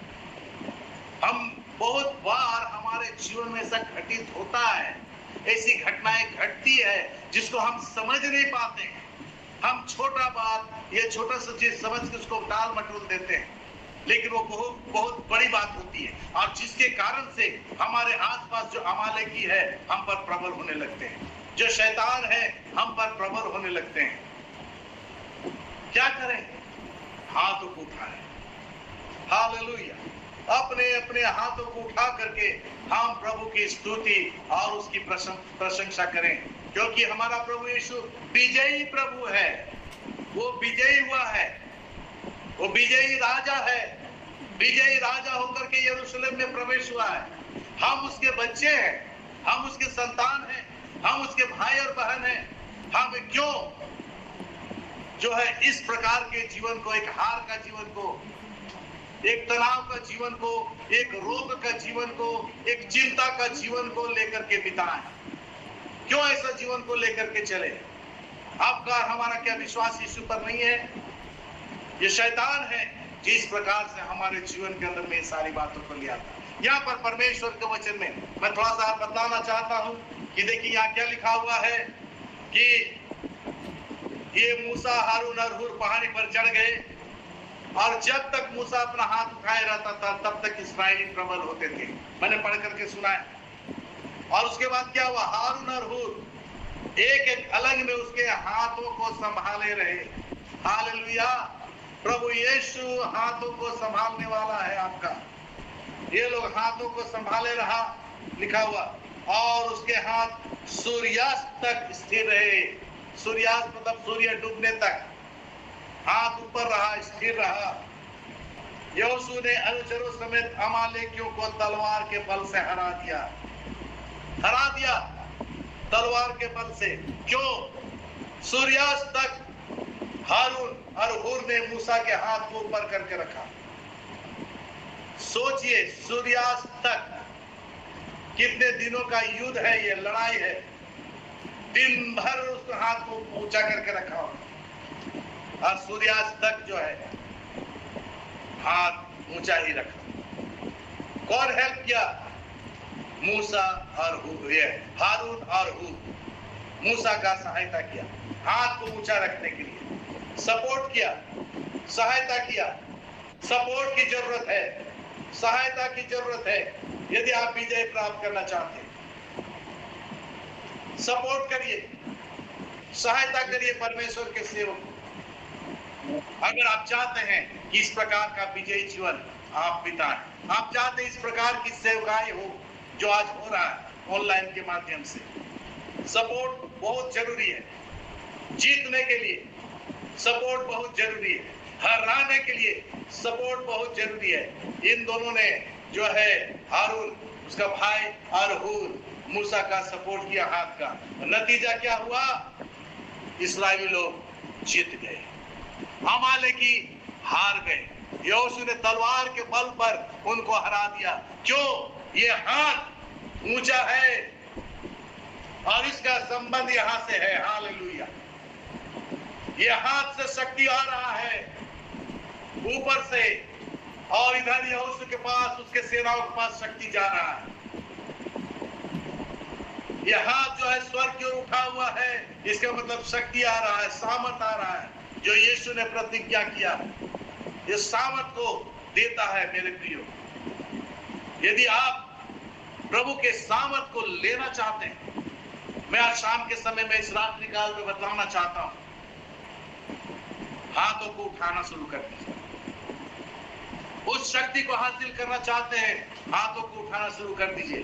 हम बहुत बार हमारे जीवन में ऐसा घटित होता है, ऐसी घटनाएं घटती है जिसको हम समझ नहीं पाते। हम छोटा बात, ये छोटा सा चीज समझ के उसको टाल मटोल देते हैं, लेकिन वो बहुत बहुत बड़ी बात होती है, और जिसके कारण से हमारे आसपास जो अमालेकी है हम पर प्रबल होने लगते हैं, जो शैतान है हम पर प्रबल होने लगते हैं। क्या करें? हाथों को उठाएं। हालेलुया। अपने अपने हाथों को उठा करके हम प्रभु की स्तुति और उसकी प्रशंसा करें, क्योंकि हमारा प्रभु यीशु विजयी प्रभु है। वो विजयी हुआ है, वो विजयी राजा है, विजयी राजा होकर के यरूशलेम में प्रवेश हुआ है। हम उसके बच्चे हैं, हम उसके संतान हैं, हम उसके भाई और बहन हैं। हम क्यों जो है इस प्रकार के जीवन को, एक हार का जीवन को, एक तनाव का जीवन को, एक रोग का जीवन को, एक चिंता का जीवन को लेकर के बिताएं? क्यों ऐसा जीवन को लेकर के चले? आपका हमारा क्या विश्वास यीशु पर नहीं है? ये शैतान है जिस प्रकार से हमारे जीवन के अंदर में सारी बातों को ले आता है। यहाँ पर परमेश्वर के वचन में मैं थोड़ा सा बताना चाहता हूँ कि देखिए यहाँ क्या लिखा हुआ है कि ये मूसा, हारून और हूर पहाड़ी पर चढ़ गए, और जब तक मूसा अपना हाथ उठाए रहता था तब तक इस्राएली प्रबल होते थे। मैंने पढ़ करके सुना है। और उसके बाद क्या हुआ? हारून और हूर एक एक अलग में उसके हाथों को संभाले रहे। हालेलुया। प्रभु यीशु हाथों को संभालने वाला है आपका। ये लोग हाथों को संभाले रहा, लिखा हुआ, और उसके हाथ सूर्यास्त तक स्थिर रहे। सूर्यास्त मतलब सूर्य डूबने तक हाथ ऊपर रहा, स्थिर रहा। यहोशू ने अनुचरों समेत अमालेकियों को तलवार के बल से हरा दिया तलवार के बल से। क्यों? सूर्यास्त तक हारून और हूर ने मूसा के हाथ को ऊपर करके रखा। सोचिए, सूर्यास्त तक कितने दिनों का युद्ध है, ये लड़ाई है। दिन भर उस हाथ को ऊंचा करके रखा, और सूर्यास्त तक जो है हाथ ऊंचा ही रखा। कौन हेल्प किया? मूसा और हूर, ये हारून और हूर मूसा का सहायता किया, हाथ को ऊंचा रखने के लिए सपोर्ट किया, सहायता किया। सपोर्ट की जरूरत है, सहायता की जरूरत है। यदि आप विजय प्राप्त करना चाहते हैं, सपोर्ट करिए, सहायता करिए परमेश्वर के सेवक को। अगर आप चाहते हैं कि इस प्रकार का विजयी जीवन आप बिताएं, आप चाहते हैं इस प्रकार की सेवकाई हो जो आज हो रहा है, ऑनलाइन के माध्यम से। सपोर्ट बहुत जरूरी है, जीतने के लिए सपोर्ट बहुत जरूरी है, हराने के लिए सपोर्ट बहुत जरूरी है। इन दोनों ने जो है हारून उसका भाई और हूर मूसा का सपोर्ट किया हाथ का। नतीजा क्या हुआ? इस्राएली लोग जीत गए, अमालेकी हार गए। यहोशू ने तलवार के बल पर उनको हरा दिया। क्यों? ये हाथ ऊंचा है और इसका संबंध यहां से है। हालेलुया। ये हाथ से शक्ति आ रहा है ऊपर से, और इधर यहोशू के पास, उसके सेनाओं के पास शक्ति जा रहा है। ये हाथ जो है स्वर्ग की ओर उठा हुआ है, इसका मतलब शक्ति आ रहा है, सामर्थ आ रहा है। जो यीशु ने प्रतिज्ञा किया, ये सामर्थ को देता है। मेरे प्रियो, यदि आप प्रभु के सामर्थ को लेना चाहते हैं, मैं आज शाम के समय में इस रात्रि काल में बतलाना चाहता हूं, हाथों को उठाना शुरू कर दीजिए। उस शक्ति को हासिल करना चाहते हैं, हाथों को उठाना शुरू कर दीजिए,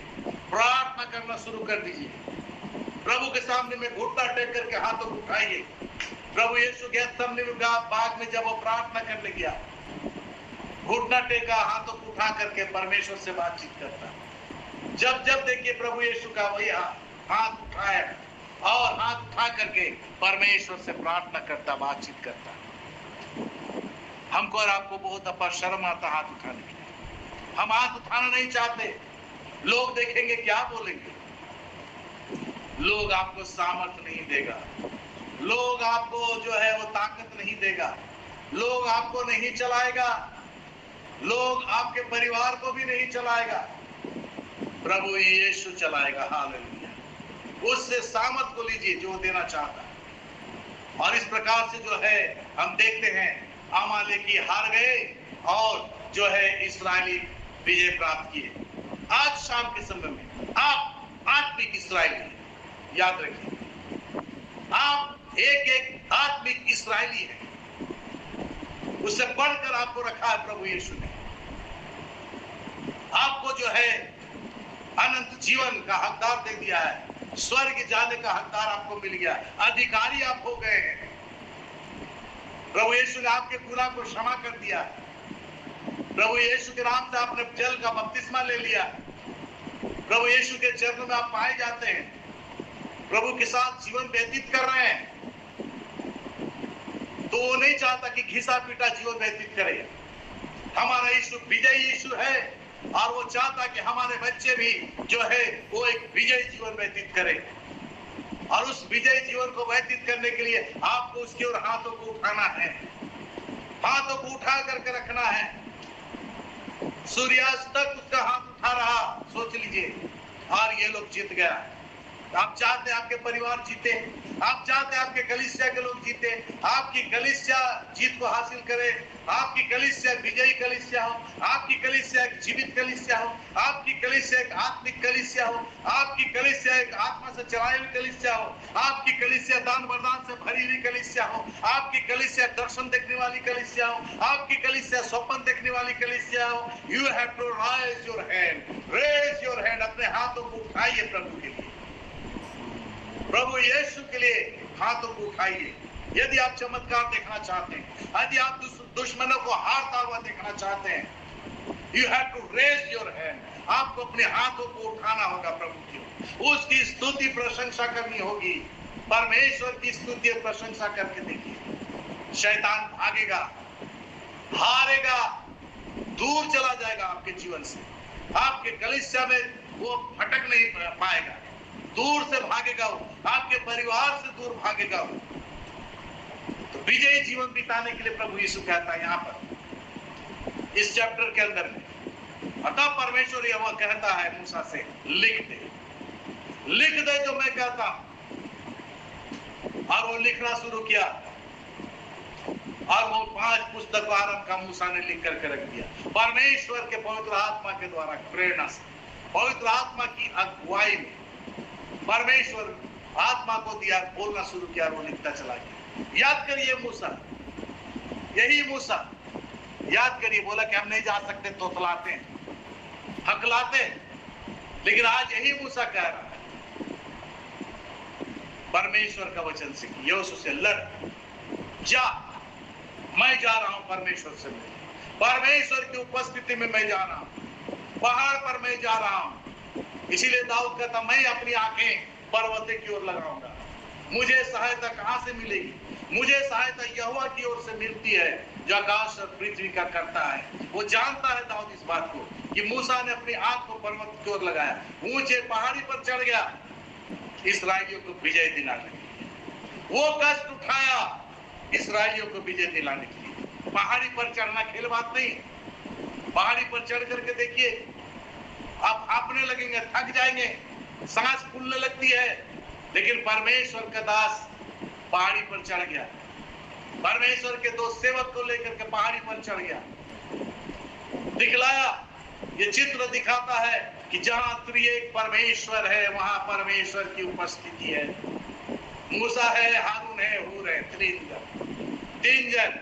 प्रार्थना करना शुरू कर दीजिए। प्रभु के सामने में घुटना टेक करके हाथों को उठाइए। प्रभु यीशु गेतसमनी में बाग में जब वो प्रार्थना करने गया, घुटना टेका, हाथों को उठा करके परमेश्वर से बातचीत करता। जब जब देखिए प्रभु यीशु का वही हाथ उठाया और हाथ उठा करके परमेश्वर से प्रार्थना करता, बातचीत करता। हमको और आपको बहुत अपा शर्म आता हाथ उठाने के लिए। हम हाथ उठाना नहीं चाहते। लोग देखेंगे, क्या बोलेंगे? लोग आपको सामर्थ नहीं देगा, लोग आपको जो है वो ताकत नहीं देगा, लोग आपको नहीं चलाएगा, लोग आपके परिवार को भी नहीं चलाएगा। प्रभु यीशु चलाएगा। हालेलुया। उससे सामर्थ को लीजिए जो देना चाहता है। और इस प्रकार से जो है हम देखते हैं अमालेकी हार गए और जो है इस्राएली विजय प्राप्त किए। आज शाम के समय में आप आत्मिक इस्राएली हैं, याद रखिए। आप एक एक आत्मिक इस्राएली हैं। उससे बढ़कर आपको रखा है प्रभु यीशु ने। आपको जो है अनंत जीवन का हकदार दे दिया है, स्वर्ग जाने का हकदार आपको मिल गया, अधिकारी आप हो गए हैं। प्रभु यीशु ने आपके गुनाह को क्षमा कर दिया। प्रभु यीशु के नाम से आपने जल का बपतिस्मा ले लिया। प्रभु यीशु के चरणों में आप पाए जाते हैं, प्रभु के साथ जीवन व्यतीत कर रहे हैं। तो वो नहीं चाहता कि घिसा पीटा जीवन व्यतीत करे। हमारा यीशु विजयी यीशु है और वो चाहता कि हमारे बच्चे भी जो है वो एक विजयी जीवन व्यतीत करें। और उस विजयी जीवन को व्यतीत करने के लिए आपको उसकी ओर हाथों को उठाना है, हाथों को उठा करके रखना है। सूर्यास्त तक उसका हाथ उठा रहा, सोच लीजिए, और ये लोग जीत गया। आप चाहते हैं आपके परिवार जीते, आप चाहते हैं आपके कलीसिया के लोग जीते, आपकी कलीसिया जीत को हासिल करे, आपकी कलीसिया विजयी कलीसिया हो, आपकी कलीसिया एक जीवित कलीसिया हो, आपकी कलीसिया एक आत्मिक कलीसिया हो, आपकी कलीसिया एक आत्मा से चलाई हुई कलीसिया हो, आपकी कलीसिया दान वरदान से भरी हुई कलीसिया हो, आपकी कलीसिया दर्शन देखने वाली कलीसिया हो, आपकी कलीसिया स्वप्न देखने वाली कलीसिया हो। You have to rise your hand, raise your hand. अपने हाथों को उठाइए प्रभु के लिए, प्रभु यीशु के लिए हाथों को उठाइए। यदि आप चमत्कार देखना चाहते हैं, यदि आप दुश्मनों को हारता हुआ देखना चाहते हैं, you have to raise your hand. आपको अपने हाथों को उठाना होगा प्रभु की, उसकी स्तुति प्रशंसा करनी होगी। परमेश्वर की स्तुति और प्रशंसा करके देखिए, शैतान भागेगा, हारेगा, दूर चला जाएगा आपके जीवन से। आपके कलीसिया में वो भटक नहीं पाएगा, दूर से भागेगा वो, आपके परिवार से दूर भागेगा वो। तो विजयी जीवन बिताने के लिए प्रभु यीशु कहता है यहाँ पर इस चैप्टर के अंदर में। अतः परमेश्वर यह कहता है मूसा से, लिख दे, लिख दे जो मैं कहता हूं। और वो लिखना शुरू किया और वो 5 पुस्तक आरंभ का मूसा ने लिख करके रख दिया। परमेश्वर के पवित्र आत्मा के द्वारा प्रेरणा से, पवित्र आत्मा की अगुवाई में परमेश्वर आत्मा को दिया, बोलना शुरू किया, वो लिखता चला गया। याद करिए मूसा, यही मूसा, याद करिए, बोला कि हम नहीं जा सकते, तोतलाते हैं, हकलाते हैं, लेकिन आज यही मूसा कह रहा है, परमेश्वर का वचन सीख, यहोशू से लड़, जा, मैं जा रहा हूं परमेश्वर से मिलने, परमेश्वर की उपस्थिति में मैं जा रहा हूं, पहाड़ पर मैं जा रहा हूं। इसीलिए दाऊद कहता, मैं अपनी आंखें पर्वत की ओर लगाऊंगा। मुझे सहायता कहां से मिलेगी? मुझे सहायता यहोवा की ओर से मिलती है, जो आकाश और पृथ्वी का करता है। वो जानता है दाऊद इस बात को कि मूसा ने अपनी आंख को पर्वत की ओर लगाया, ऊंचे पहाड़ी पर चढ़ गया, इस्राएलियों को विजय दिलाने के लिए। वो कष्ट उठाया इस्राएलियों को विजय दिलाने के लिए। पहाड़ी पर चढ़ना खेल बात नहीं। पहाड़ी पर चढ़ करके देखिए, आप हांफने लगेंगे, थक जाएंगे, सांस फूलने लगती है, लेकिन परमेश्वर का दास पहाड़ी पर चढ़ गया, परमेश्वर के दो सेवक को लेकर के पहाड़ी पर चढ़ गया, दिखलाया। ये चित्र दिखाता है कि जहां त्रिएक परमेश्वर है, वहां परमेश्वर की उपस्थिति है। मूसा है, हारून है, हूर है, तीन जन।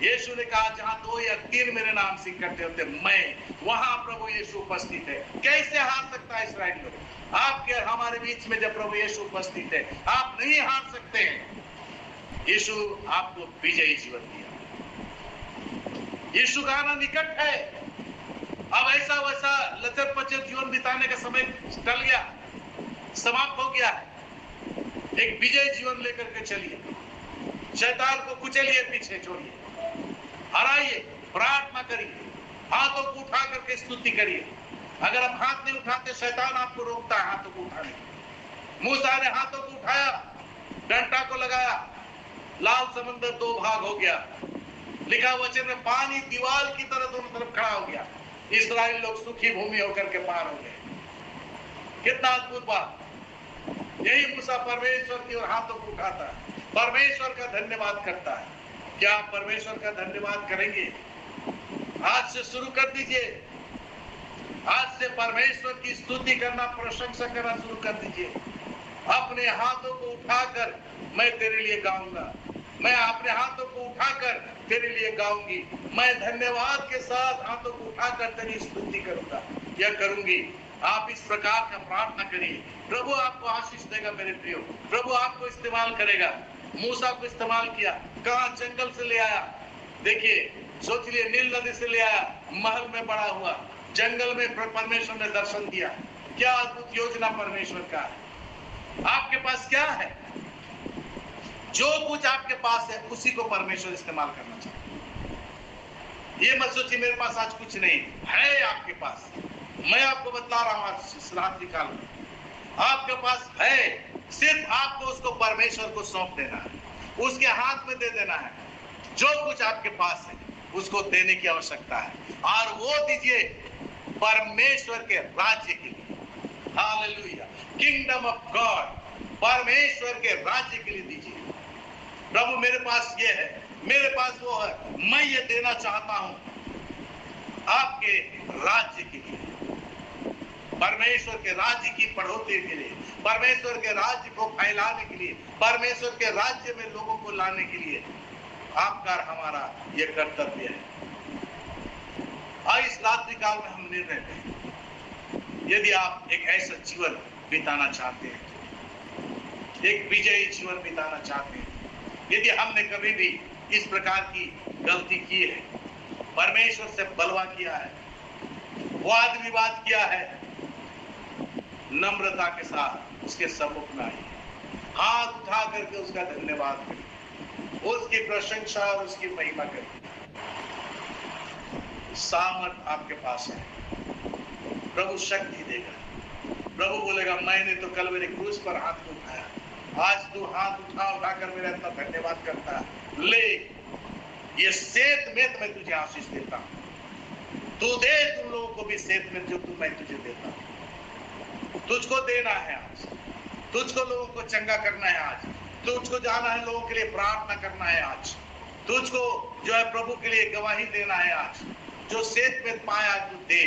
यीशु ने कहा, जहां 2 या 3 मेरे नाम से इकट्ठे होते, मैं वहां प्रभु यीशु उपस्थित है। कैसे हार सकता है इस्राएल लोग? आपके हमारे बीच में जब प्रभु यीशु उपस्थित है, आप नहीं हार सकते हैं। यीशु आपको विजयी जीवन दिया। यीशु का आना निकट है। अब ऐसा वैसा लचर पचर जीवन बिताने का समय टल गया, समाप्त हो गया है। एक विजय जीवन लेकर के चलिए, शैतान को कुचलिए, पीछे छोड़िए, हराइए, प्रार्थना करिए, हाथों को उठा करके स्तुति करिए। अगर आप हाथ नहीं उठाते, शैतान आपको रोकता है हाथों को उठाने। मूसा ने हाथों को उठाया, डंडा को लगाया, लाल समंदर 2 भाग हो गया। लिखा वचन में पानी दीवार की तरह दोनों तरफ खड़ा हो गया। इस्राएल लोग सुखी भूमि होकर के पार हो गए। कितना अद्भुत बात! यही मूसा परमेश्वर की ओर हाथों को उठाता है, परमेश्वर का धन्यवाद करता है। क्या आप परमेश्वर का धन्यवाद करेंगे? आज से शुरू कर दीजिए। आज से परमेश्वर की स्तुति करना, प्रशंसा करना शुरू कर दीजिए। अपने हाथों को उठाकर मैं तेरे लिए गाऊंगा, मैं अपने हाथों को उठाकर तेरे लिए गाऊंगी, मैं धन्यवाद के साथ हाथों को उठाकर तेरी स्तुति करूंगा या करूंगी। आप इस प्रकार का प्रार्थना करिए, प्रभु आपको आशीष देगा। मेरे प्रियो, प्रभु आपको इस्तेमाल करेगा। मूसा को इस्तेमाल किया, कहां? जंगल से ले आया। देखिए, सोच लिए, नील नदी से ले आया, महल में बड़ा हुआ, जंगल में परमेश्वर ने दर्शन दिया। क्या अद्भुत योजना परमेश्वर का है। आपके पास क्या है? जो कुछ आपके पास है, उसी को परमेश्वर इस्तेमाल करना चाहिए। ये मत सोचिए मेरे पास आज कुछ नहीं है। आपके पास, मैं आपको बता रहा हूं आज इस रात्रि काल में, आपके पास है। सिर्फ आपको उसको परमेश्वर को सौंप देना है, उसके हाथ में दे देना है। जो कुछ आपके पास है उसको देने की आवश्यकता है, और वो दीजिए परमेश्वर के राज्य के लिए। हालेलुया! किंगडम ऑफ गॉड, परमेश्वर के राज्य के लिए दीजिए। प्रभु मेरे पास ये है, मेरे पास वो है, मैं ये देना चाहता हूं आपके राज्य के लिए, परमेश्वर के राज्य की बढ़ोतरी के लिए, परमेश्वर के राज्य को फैलाने के लिए, परमेश्वर के राज्य में लोगों को लाने के लिए। आपका हमारा ये कर्तव्य है। और इस रात्रि काल में हम निर्णय लें, यदि आप एक ऐसा जीवन बिताना चाहते हैं, एक विजयी जीवन बिताना चाहते हैं, यदि हमने कभी भी इस प्रकार की गलती की है, परमेश्वर से बलवा किया है, वाद विवाद किया है, नम्रता के साथ उसके सम्मुख में आइए, हाथ उठा करके उसका धन्यवाद करिए, उसकी प्रशंसा और उसकी महिमा करिए। सामर्थ आपके पास है, प्रभु शक्ति देगा। प्रभु बोलेगा, मैंने तो कल मेरे क्रूस पर हाथ को उठाया, आज तू हाथ उठाकर मेरा इतना धन्यवाद करता है। ले, ये सेत में मैं तुझे आशीष देता हूं। तू दे तुम लोगों को भी सेत में जो मैं तुझे देता हूं। तुझको देना है आज, तुझको लोगों को चंगा करना है आज, तुझको जाना है, लोगों के लिए प्रार्थना करना है आज, तुझको जो है प्रभु के लिए गवाही देना है आज। जो सेत में पाया तू दे,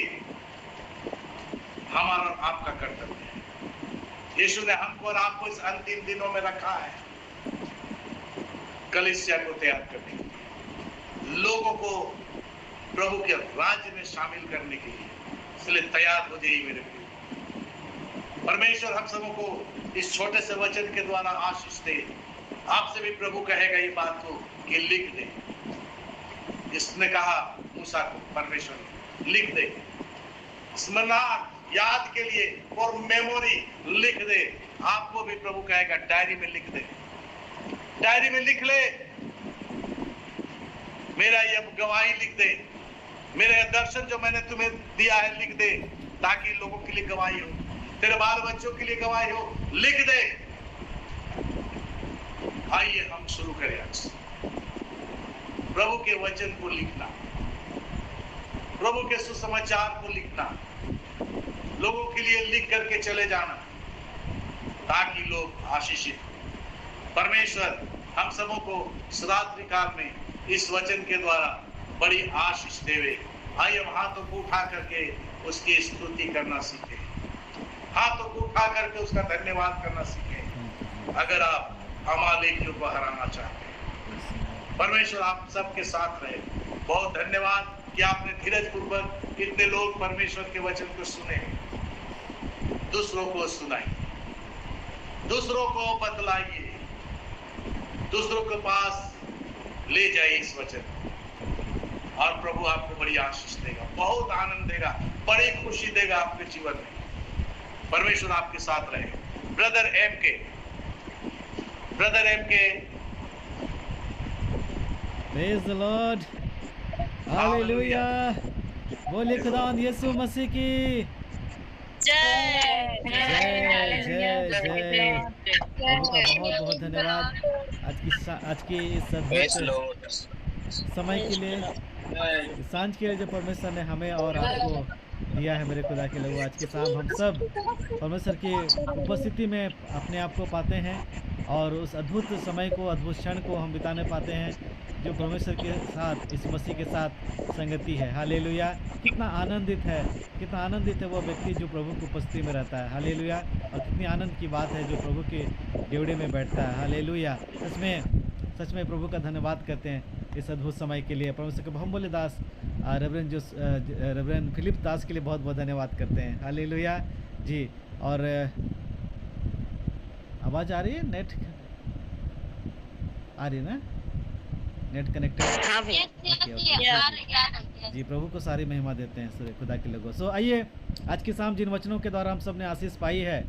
हमारा और आपका कर्तव्य है। यीशु ने हमको और आपको इस अंतिम दिनों में रखा है कलीसिया को तैयार करने के लिए, लोगों को प्रभु के राज्य में शामिल करने के लिए। इसलिए तैयार हो जाइए मेरे प्रिय, परमेश्वर हम सबों को इस छोटे से वचन के द्वारा आशीष दे। आपसे भी प्रभु कहेगा ये बात को कि लिख दे। इसने कहा मूसा को, परमेश्वर लिख दे, स्मरणार्थ याद के लिए और मेमोरी लिख दे। आपको भी प्रभु कहेगा डायरी में लिख दे, डायरी में लिख ले। मेरा ये गवाही लिख दे, मेरा ये दर्शन जो मैंने तुम्हें दिया है लिख दे, ताकि लोगों के लिए गवाही हो, तेरे बाल बच्चों के लिए गवाही हो। लिख दे। आइए हम शुरू करें आज प्रभु के वचन को लिखना, प्रभु के सुसमाचार को लिखना, लोगों के लिए लिख करके चले जाना, ताकि लोग आशीषित हो। परमेश्वर हम सबों को सदात्रि काल में इस वचन के द्वारा बड़ी आशीष देवे। आइए हम हाथों को उठा करके उसकी स्तुति करना सीखें, हाथों को उठा करके उसका धन्यवाद करना सीखें। अगर आप अमालेकियों को हराना चाहते हैं, परमेश्वर आप सबके साथ रहे। बहुत धन्यवाद कि आपने धीरज पूर्वक इतने लोग परमेश्वर के वचन को सुने, दूसरों को सुनाइए, दूसरों को बतलाइए, दूसरों के पास ले जाइए इस वचन, और प्रभु आपको बड़ी आशीष देगा, बहुत आनंद देगा, बड़ी खुशी देगा आपके जीवन में। परमेश्वर आपके साथ रहे। ब्रदर एम के प्रेज द लॉर्ड, हालेलुया। बोले खुदावंद यीशु मसीह की जय जय जय जय। प्रभु का बहुत बहुत धन्यवाद आज की इस अद्भुत समय के लिए, सांझ के लिए जो परमेश्वर ने हमें और आपको दिया है। मेरे खुदा के लोगों, आज के शाम हम सब परमेश्वर की उपस्थिति में अपने आप को पाते हैं और उस अद्भुत समय को, अद्भुत क्षण को हम बिताने पाते हैं जो परमेश्वर के साथ, इस मसीह के साथ संगति है। हालेलुया। कितना आनंदित है वो व्यक्ति जो प्रभु की उपस्थिति में रहता है। हालेलुया। और कितनी आनंद की बात है जो प्रभु के डेवड़े में बैठता है। हालेलुया। सच में प्रभु का धन्यवाद करते हैं इस अद्भुत समय के लिए। परमेश्वर के बहुमूल्य दास रेवरेंड फिलिप दास के लिए बहुत बहुत धन्यवाद करते हैं। हालेलुया जी। और आवाज़ आ रही है? नेट आ रही है ना? नेट कनेक्टेड जी। प्रभु को सारी महिमा देते हैं सूर्य खुदा के लोगों। सो आइए आज की शाम जिन वचनों के द्वारा हम सब ने आशीष पाई है,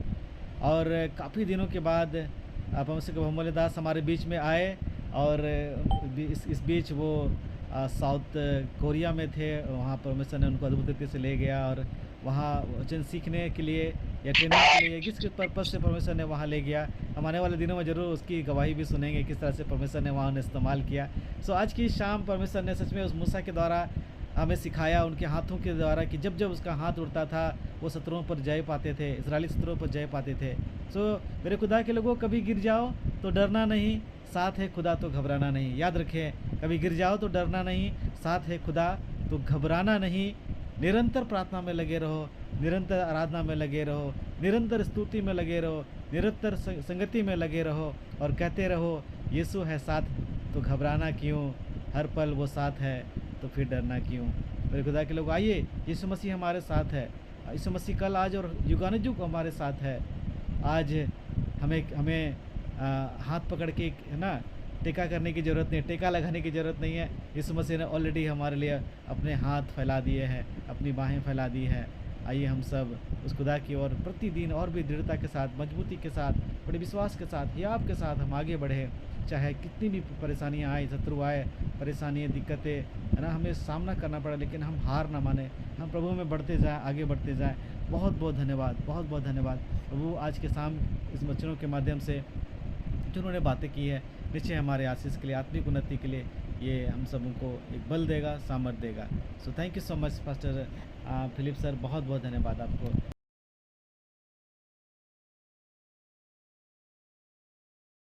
और काफ़ी दिनों के बाद परमेश्वर के बहुमूल्य दास हमारे बीच में आए, और इस बीच वो साउथ कोरिया में थे। वहाँ परमेश्वर ने उनको अद्भुत तरीके से ले गया, और वहाँ वचन सीखने के लिए या ट्रेनिंग के लिए किस पर्पज़ से परमेश्वर ने वहाँ ले गया। हम आने वाले दिनों में ज़रूर उसकी गवाही भी सुनेंगे किस तरह से परमेश्वर ने वहाँ इस्तेमाल किया। सो आज की शाम परमेश्वर ने सच में उस मूसा के द्वारा हमें सिखाया, उनके हाथों के द्वारा, कि जब जब उसका हाथ उड़ता था वो शत्रुओं पर जय पाते थे, इजरायली शत्रुओं पर जय पाते थे। सो मेरे खुदा के लोगों, कभी गिर जाओ तो डरना नहीं, साथ है खुदा तो घबराना नहीं। याद रखें, कभी गिर जाओ तो डरना नहीं, साथ है खुदा तो घबराना नहीं। निरंतर प्रार्थना में लगे रहो, निरंतर आराधना में लगे रहो, निरंतर स्तुति में लगे रहो, निरंतर संगति में लगे रहो, और कहते रहो यीशु है साथ तो घबराना क्यों, हर पल वो साथ है तो फिर डरना क्यों। मेरे खुदा के लोग, आइए, यीशु मसीह हमारे साथ है। यीशु मसीह कल, आज और युगानुयुग हमारे साथ है। आज हमें हाथ पकड़ के, है ना, टेका करने की ज़रूरत नहीं है, टेका लगाने की ज़रूरत नहीं है। यीशु मसीह ने ऑलरेडी हमारे लिए अपने हाथ फैला दिए हैं, अपनी बाहें फैला दी हैं। आइए हम सब उस खुदा की ओर प्रतिदिन और भी दृढ़ता के साथ, मजबूती के साथ, बड़े विश्वास के साथ, हियाव के साथ हम आगे बढ़ें। चाहे कितनी भी परेशानियाँ आए, शत्रु आए, परेशानियाँ, दिक्कतें, है ना, हमें सामना करना पड़ा, लेकिन हम हार ना माने, हम प्रभु में बढ़ते जाएँ, आगे बढ़ते जाएँ। बहुत बहुत धन्यवाद, बहुत बहुत धन्यवाद प्रभु। आज के शाम इस वचनों के माध्यम से जो उन्होंने बातें की है, निश्चय हमारे आशीष के लिए, आत्मिक उन्नति के लिए ये हम सबों को एक बल देगा, सामर्थ देगा। So thank you so much pastor Philip sir, बहुत बहुत धन्यवाद आपको।